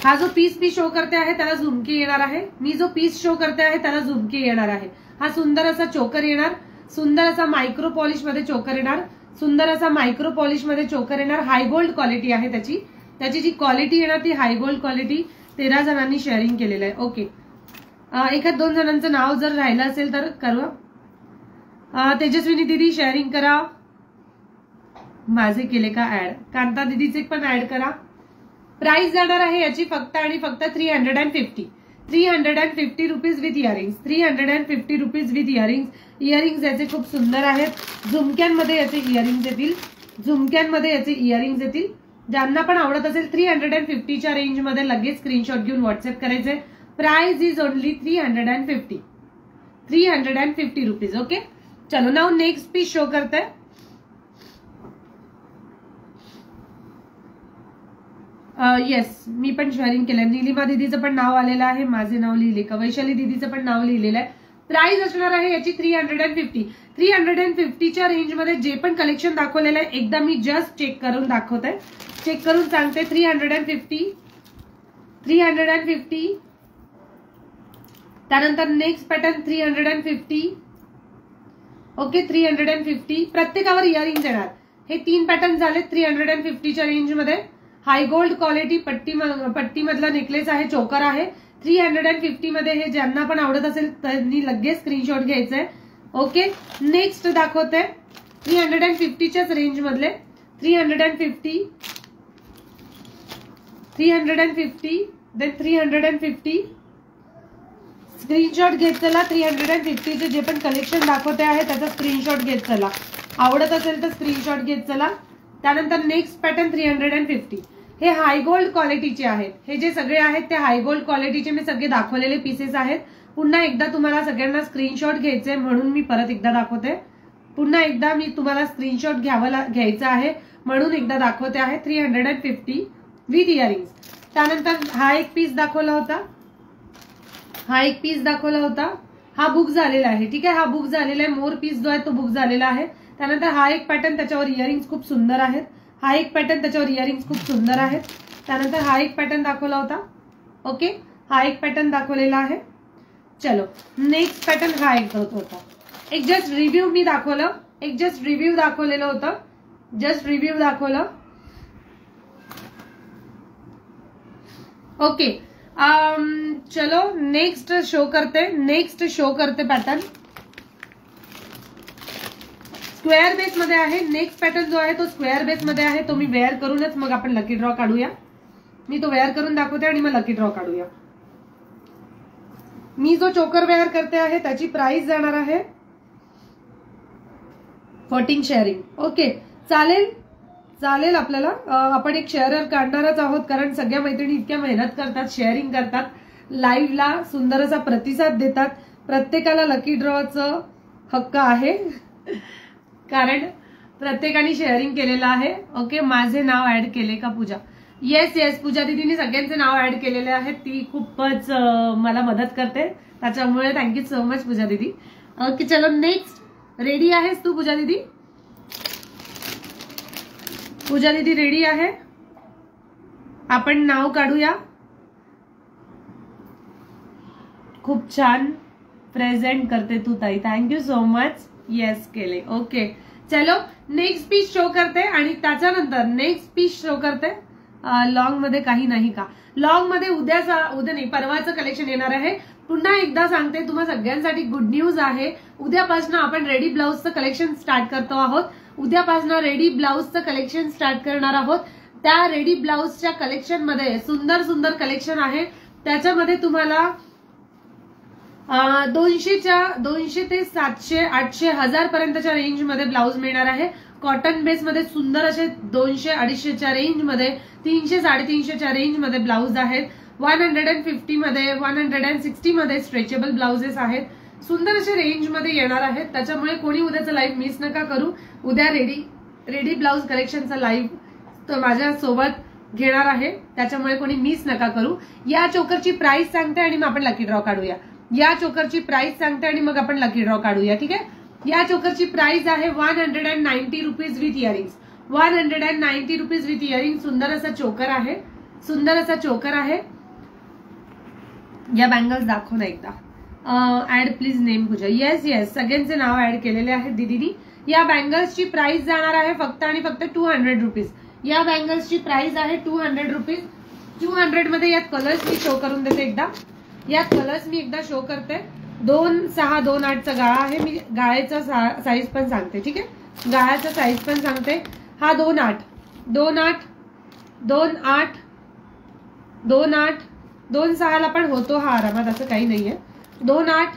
हा जो पीस मी शो करते आहे त्याला झुमके येणार आहे. मी जो पीस शो करते आहे त्याला झुमके येणार आहे. हा सुंदर असा चोकर येणार. सुंदर असा मायक्रो पॉलिश मध्ये चोकर येणार. सुंदर असा मायक्रो पॉलिश मध्ये चोकर येणार. हाय गोल्ड क्वालिटी आहे त्याची. त्याची जी क्वालिटी येणार ती हाय गोल्ड क्वालिटी. 13 जणांनी शेअरिंग केलेलं आहे. ओके, एखाद 2 जणांचं नाव जर राहिलं असेल तर करू. तेजस्विनी दीदी शेअरिंग करा. माझे केले का ऍड? कांता दीदीचे पण ऍड करा. प्राइस जाणार आहे याची फक्त आणि फक्त 350. 350 rupees with earrings. 350 rupees with earrings. Earrings याचे खूप सुंदर आहेत. झुमक्यांमध्ये याचे इयरिंग्स येतील. झुमक्यांमध्ये याचे इयरिंग्स येतील. ज्यांना पण आवडत असेल 350च्या रेंजमध्ये लगेच स्क्रीनशॉट घेऊन व्हॉट्सअप करायचे. Price is only 350. 350 rupees. Okay, चलो नाउ नेक्स्ट पीस शो करते हैं. येस, मी पण शेअरिंग केलं. निलिमा दीदीचं पण नाव आलेलं आहे. माझे नाव लिहिले का? वैशाली दीदीचं पण नाव लिहिलेलं आहे. प्राइस असणार आहे याची 350. 350च्या रेंजमध्ये जे पण कलेक्शन दाखवलेलं आहे एकदा मी जस्ट चेक करून दाखवते. चेक करून सांगते. 350. त्यानंतर नेक्स्ट पॅटर्न 350. ओके, 350. प्रत्येकावर इयरिंग्स येणार. हे 3 पॅटर्न झाले 350च्या रेंजमध्ये. हाय गोल्ड क्वालिटी पट्टी मधला नेकलेस आहे, चोकर आहे. 350 मध्ये हे ज्यांना पण आवडत असेल त्यांनी लगेच स्क्रीनशॉट घ्यायचंय. ओके, नेक्स्ट दाखवते 350च्याच रेंज मधले. 350 देन 350. स्क्रीनशॉट घेत चला. 350चे जे पण कलेक्शन दाखवते आहे त्याचा स्क्रीनशॉट घेत चला. आवडत असेल तर स्क्रीनशॉट घेत चला. त्यानंतर नेक्स्ट पॅटर्न 350. हे हाय गोल्ड क्वालिटीचे आहेत. हे जे सगळे आहेत ते हाय गोल्ड क्वालिटीचे मी सगळे दाखवलेले पीसेस आहेत. पुन्हा एकदा तुम्हाला सगळ्यांना स्क्रीनशॉट घ्यायचे म्हणून मी परत एकदा दाखवते. पुन्हा एकदा मी तुम्हाला स्क्रीनशॉट घ्यायचा आहे म्हणून एकदा दाखवते आहे. 350 विथ इयरिंग्स. त्यानंतर हा एक पीस दाखवला होता. हा बुक झालेला आहे. ठीक आहे, हा बुक झालेला आहे. मोर पीस जो आहे तो बुक झालेला आहे. त्यानंतर हा एक पॅटर्न, त्याच्यावर इयरिंग्स खूप सुंदर आहेत. हा एक पॅटर्न, त्याच्यावर इयरिंग्स खूप सुंदर आहेत. त्यानंतर हा एक पॅटर्न दाखवला होता. ओके, हा एक पॅटर्न दाखवलेला आहे. चलो नेक्स्ट पॅटर्न हा एक होता. एक जस्ट रिव्ह्यू मी दाखवलं. एक जस्ट रिव्ह्यू दाखवलेलं होतं. जस्ट रिव्ह्यू दाखवलं. ओके, चलो नेक्स्ट शो करते पॅटर्न. स्क्वेअर बेस मध्ये आहे. नेक्स्ट पॅटर्न जो आहे तो स्क्वेअर बेस मध्ये आहे. तो मी वेअर करूनच मग आपण लकी ड्रॉ काढूया. मी तो वेअर करून दाखवते आणि मग लकी ड्रॉ काढूया. मी जो चोकर वेअर करते आहे त्याची प्राइस जाणार आहे 14 शेअरिंग. ओके, चालेल आपल्याला. आपण एक शेअरर काढणारच आहोत कारण सगळ्या मैत्रिणी इतक्या मेहनत करतात, शेअरिंग करतात, लाईव्हला सुंदर असा प्रतिसाद देतात. प्रत्येकाला लकी ड्रॉचं हक्क आहे कारण प्रत्येकाने शेअरिंग केलेलं आहे. ओके, माझे नाव ऍड केले का पूजा? येस, पूजा दीदीने सगळ्यांचे नाव ऍड केलेले आहेत. ती खूपच मला मदत करते त्याच्यामुळे थँक्यू सो मच पूजा दीदी. ओके, चलो नेक्स्ट. रेडी आहेस तू पूजा दीदी? पूजा दीदी रेडी आहे? आपण नाव काढूया. खूप छान प्रेझेंट करते तू ताई. Thank you so much. येस केले. ओके, चलो नेक्स्ट पीस शो करते आणि त्याच्यानंतर नेक्स्ट पीस शो करते. लॉंग मध्ये काही नाही का? लॉंग मध्ये उद्या नाही परवाचं कलेक्शन येणार आहे. पुन्हा एकदा सांगते, तुम्हाला सगळ्यांसाठी गुड न्यूज आहे. उद्यापासून आपण रेडी ब्लाऊजचं कलेक्शन स्टार्ट करतो आहोत. उद्यापासून रेडी ब्लाऊजचं कलेक्शन स्टार्ट करणार आहोत. त्या रेडी ब्लाऊजच्या कलेक्शन मध्ये सुंदर सुंदर कलेक्शन आहे. त्याच्यामध्ये तुम्हाला 200 ते 700, 800, 1000 पर्यंतच्या रेंज मध्ये ब्लाऊज मिळणार आहे. कॉटन बेस मध्ये सुंदर असे 200, 250च्या रेंज मध्ये, 300, 350च्या रेंज मध्ये ब्लाऊज आहेत. 150 मध्ये, 160 मध्ये स्ट्रेचेबल ब्लाउजेस आहेत. सुंदर असे रेंज मध्ये येणार आहेत. त्याच्यामुळे कोणी उद्याचं लाईव्ह मिस नका करू. उद्या रेडी ब्लाऊज कलेक्शनचा लाईव्ह तो माझ्या सोबत घेणार आहे. त्याच्यामुळे कोणी मिस नका करू. या चोकरची प्राइस सांगते आणि मग आपण लकी ड्रॉ काढूया. या चोकरची प्राइस सांगते आणि मग आपण लकी ड्रॉ काढूया. ठीक आहे. या चोकरची प्राइस आहे 190 rupees with earrings. 190 rupees with earring. सुंदर असा चोकर आहे. सुंदर असा चोकर आहे. या बँगल्स दाखव ना एकदा. Add please name Pooja. Yes yes, सगळ्यांचे नाव ऍड केलेले आहेत दीदीनी. या बँगल्सची प्राइस जाणार आहे फक्त आणि फक्त 200 रुपीज. या बँगल्सची प्राइस आहे 200 रुपीज. 200 मध्ये यात कलर्स मी शो करून देते एकदा. यात कलर्स मी एकदा शो करते. 2,6, 2,8चा गाळा आहे. मी गाळ्याचा साईज पण सांगते. ठीक आहे. गाळ्याचा साईज पण सांगते. हा 2,8, 2,8, 2,8, 2,8, 2,6ला पण होतो हा आरामात, असं काही नाहीये. 2,8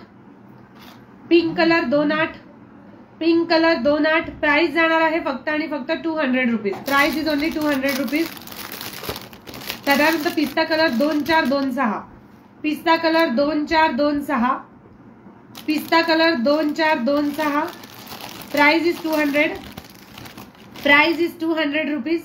pink colour, 2,8 pink colour, 2,8. Price जाणार आहे फक्त आणि फक्त 200 rupees. Price is only 200 rupees. त्यानंतर पिस्ता कलर 2,4, 2,6. पिस्ता कलर 2,4, 2,6. पिस्ता colour 2,4, 2,6. Price is 200. Price is 200 rupees.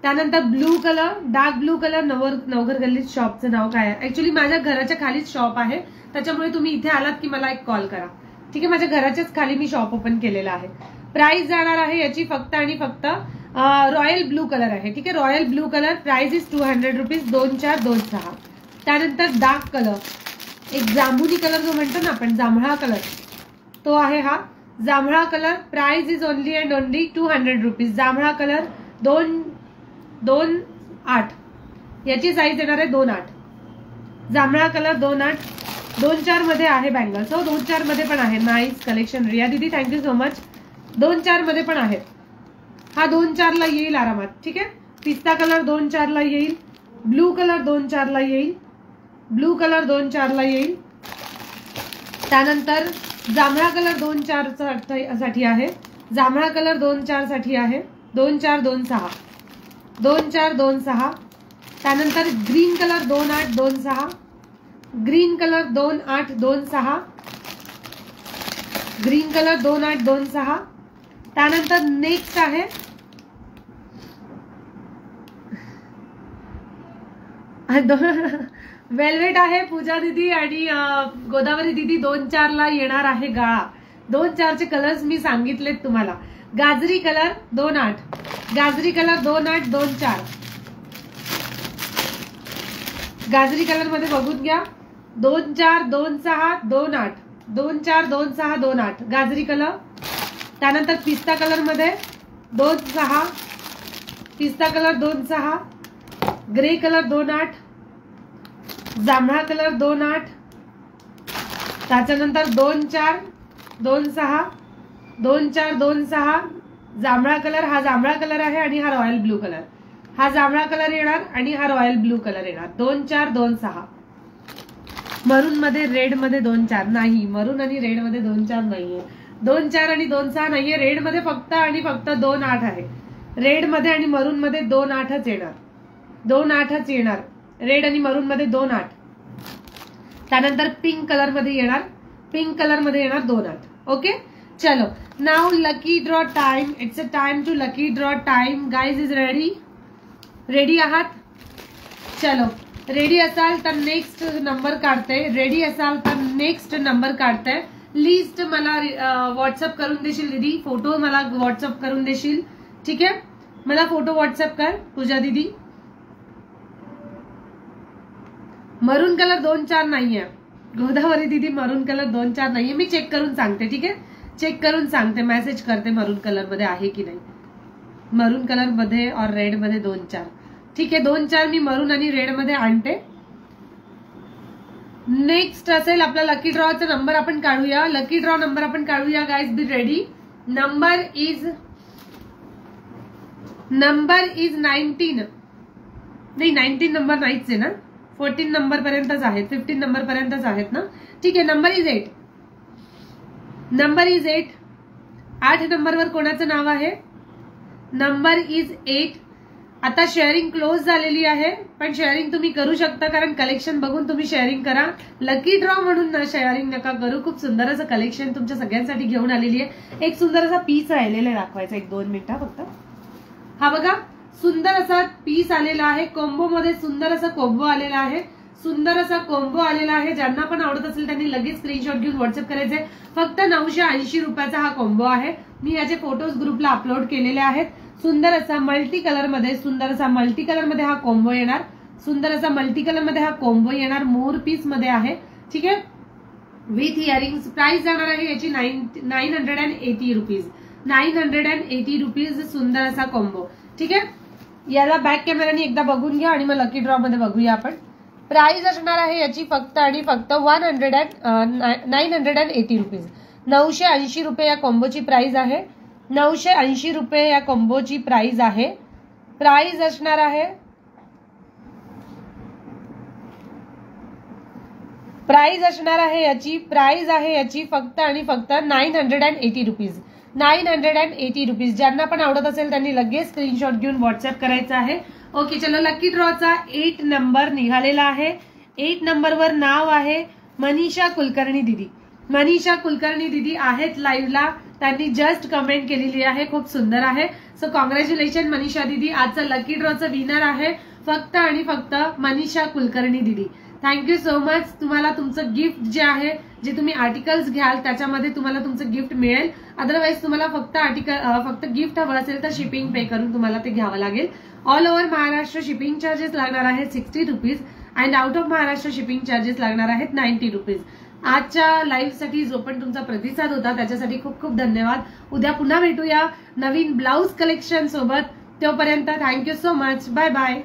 त्यानंतर blue colour, dark blue colour. Navghar गल्लीत शॉपचं नाव काय आहे? ऍक्च्युली माझ्या घराच्या खालीच शॉप आहे. त्याच्यामुळे तुम्ही इथे आलात की मला एक कॉल करा. ठीक आहे. माझ्या घराच्याच खाली मी शॉप ओपन केलेला आहे. प्राइस जाणार आहे याची फक्त आणि फक्त रॉयल ब्लू कलर आहे. ठीक आहे. Royal blue colour. Price is 200 rupees. 2,4, 2,6. त्यानंतर डार्क कलर, एक जांभुनी कलर जो म्हणतो ना आपण, जांभळा कलर, तो आहे हा जांभळा colour. Price is only and only 200 rupees. जांभळा कलर 2,8. याची साईज येणार आहे 2,8. जांभळा कलर 2,8. 2,4 मध्ये आहे बँगल्स. हो, 2,4 मध्ये पण आहे. नाईस कलेक्शन रिया दीदी, थँक्यू सो मच. 2,4 मध्ये पण आहेत. हा 2,4ला येईल आरामात. ठीक आहे. पिस्ता कलर 2,4ला येईल. ब्लू कलर 2,4ला येईल. ब्लू कलर 2,4ला येईल. त्यानंतर जांभळा कलर 2,4 साठी आहे. जांभळा कलर 2,4 साठी आहे. 2,4, 2,6. 2,4, 2,6. त्यानंतर green colour 2,8, 2,6. Green colour 2,8, 2,6. Green colour 2,8, 2,6. त्यानंतर नेक्स्ट आहे वेल्वेट आहे. पूजा दीदी आणि गोदावरी दीदी 2,4ला येणार आहे गाळा. 2,4चे कलर्स मी सांगितलेत तुम्हाला. गाजरी कलर 2,8. गाजरी कलर 2,8, 2,4. गाजरी कलर मध्ये बघून घ्या. 2,4, 2,6, 2,8. 2,4, 2,6, 2,8 गाजरी कलर. त्यानंतर पिस्ता कलर मध्ये 2,6. पिस्ता कलर 2,6. Grey colour 2,8. जांभळा कलर 2,8. त्याच्यानंतर 2,4, 2,6. 2,4, 2,6. जांभळा कलर. हा जांभळा कलर आहे आणि हा रॉयल ब्लू कलर. हा जांभळा कलर येणार आणि हा रॉयल ब्लू कलर येणार. 2,4, 2,6. मरून मध्ये रेड मध्ये 2,4 नाही. मरून आणि रेड मध्ये 2,4 नाहीये. 2,4 आणि 2,6 नाहीये. रेड मध्ये फक्त आणि फक्त 2,8 आहे. रेड मध्ये आणि मरून मध्ये 2,8च येणार. 2,8च येणार. रेड आणि मरून मध्ये 2,8. त्यानंतर पिंक कलर मध्ये येणार. पिंक कलर मध्ये येणार 2,8. ओके. चलो now lucky draw time. It's a time to lucky draw time. Guys is ready. Ready आहात? चलो रेडी असाल तर नेक्स्ट नंबर काढते. रेडी असाल तर नेक्स्ट नंबर काढते. लिस्ट मला व्हॉट्सअप करून देशील दीदी. फोटो मला व्हॉट्सअप करून देशील. ठीक आहे. मला फोटो व्हॉट्सअप कर पूजा दीदी. मरून कलर 2,4 नाहीये. गोदावरी दीदी मरून कलर 2,4 नाहीये. मी चेक करून सांगते. ठीक आहे. चेक करून सांगते, मेसेज करते मरून कलर मध्ये आहे की नाही. मरून कलर मध्ये और रेड मध्ये 2-4. ठीक आहे, 2-4 मी मरून आणि रेड मध्ये आणते. नेक्स्ट असेल आपला लकी ड्रॉचा नंबर आपण काढूया. लकी ड्रॉ नंबर आपण काढूया guys, be ready. Number is 19. नाही 19 नंबर नाहीच आहे ना, 14 नंबर पर्यंतच आहेत, 15 नंबर पर्यंतच आहेत ना. ठीक आहे, नंबर इज 8. Number is 8. 8 नंबरवर कोणाचं नाव आहे? Number is 8. आता शेअरिंग क्लोज झालेली आहे, पण शेअरिंग तुम्ही करू शकता, कारण कलेक्शन बघून तुम्ही शेअरिंग करा. लकी ड्रॉ म्हणून ना शेअरिंग नका करू. खूप सुंदर असं कलेक्शन तुमच्या सगळ्यांसाठी घेऊन आलेली आहे. एक सुंदर असा पीस राहिलेला आहे दाखवायचा, 1-2 मिनिटं फक्त. हा बघा, सुंदर असा पीस आलेला आहे. कॉम्बो मध्ये सुंदर असा कॉम्बो आलेला आहे. सुंदर असा कॉम्बो आलेला आहे. ज्यांना पण आवडत असेल त्यांनी लगेच स्क्रीनशॉट घेऊन व्हॉट्सअप करायचे. फक्त 980 रुपयाचा हा कॉम्बो आहे. मी याचे फोटोज ग्रुपला अपलोड केलेले आहेत. सुंदर असा मल्टी कलर मध्ये, सुंदर असा मल्टी कलर मध्ये हा कॉम्बो येणार. सुंदर असा मल्टी कलर मध्ये हा कॉम्बो येणार. मोर पीस मध्ये आहे. ठीक आहे, विथ इयरिंग्स. प्राइस जाणार आहे याची 980 रुपीज. 980 रुपीज. सुंदर असा कॉम्बो. ठीक आहे, याला बॅक कॅमेराने एकदा बघून घ्या आणि मग लकी ड्रॉ मध्ये बघूया आपण. प्राइस असणार आहे याची फक्त आणि फक्त 980 रुपीज. 980 रुपये या कॉम्बोची प्राइस आहे. 980 रुपये या कॉम्बोची प्राइस आहे. प्राइस असणार आहे, प्राइस असणार आहे याची, प्राइस आहे याची फक्त आणि फक्त 980 रुपीज. 980 रुपीज. ज्यांना पण आवडत असेल त्यांनी लगेच स्क्रीनशॉट घेऊन व्हॉट्सअप करायचा आहे. ओके, चलो लकी ड्रॉचा 8 नंबर निघालेला आहे. 8 नंबरवर नाव आहे मनीषा कुलकर्णी दिदी. मनीषा कुलकर्णी दिदी आहेत लाईव्हला. त्यांनी जस्ट कमेंट केलेली आहे, खूप सुंदर आहे. सो कॉंग्रॅच्युलेशन मनीषा दिदी. आजचा लकी ड्रॉचं विनर आहे फक्त आणि फक्त मनीषा कुलकर्णी दिदी. Thank you so much. तुम्हाला तुमचं गिफ्ट जे आहे, जे तुम्ही आर्टिकल्स घ्याल त्याच्यामध्ये तुम्हाला तुमचं गिफ्ट मिळेल. अदरवाईज तुम्हाला फक्त गिफ्ट हवं असेल तर शिपिंग पे करून तुम्हाला ते घ्यावं लागेल. All over Maharashtra shipping charges लागणार आहेत 60 rupees and out of Maharashtra shipping charges लागणार आहेत 90 रुपीज. आजच्या लाईव्ह साठी जो पण तुमचा प्रतिसाद होता त्याच्यासाठी खूप खूप धन्यवाद. उद्या पुन्हा भेटूया नवीन ब्लाउज कलेक्शन सोबत. तोपर्यंत thank you so much. Bye bye.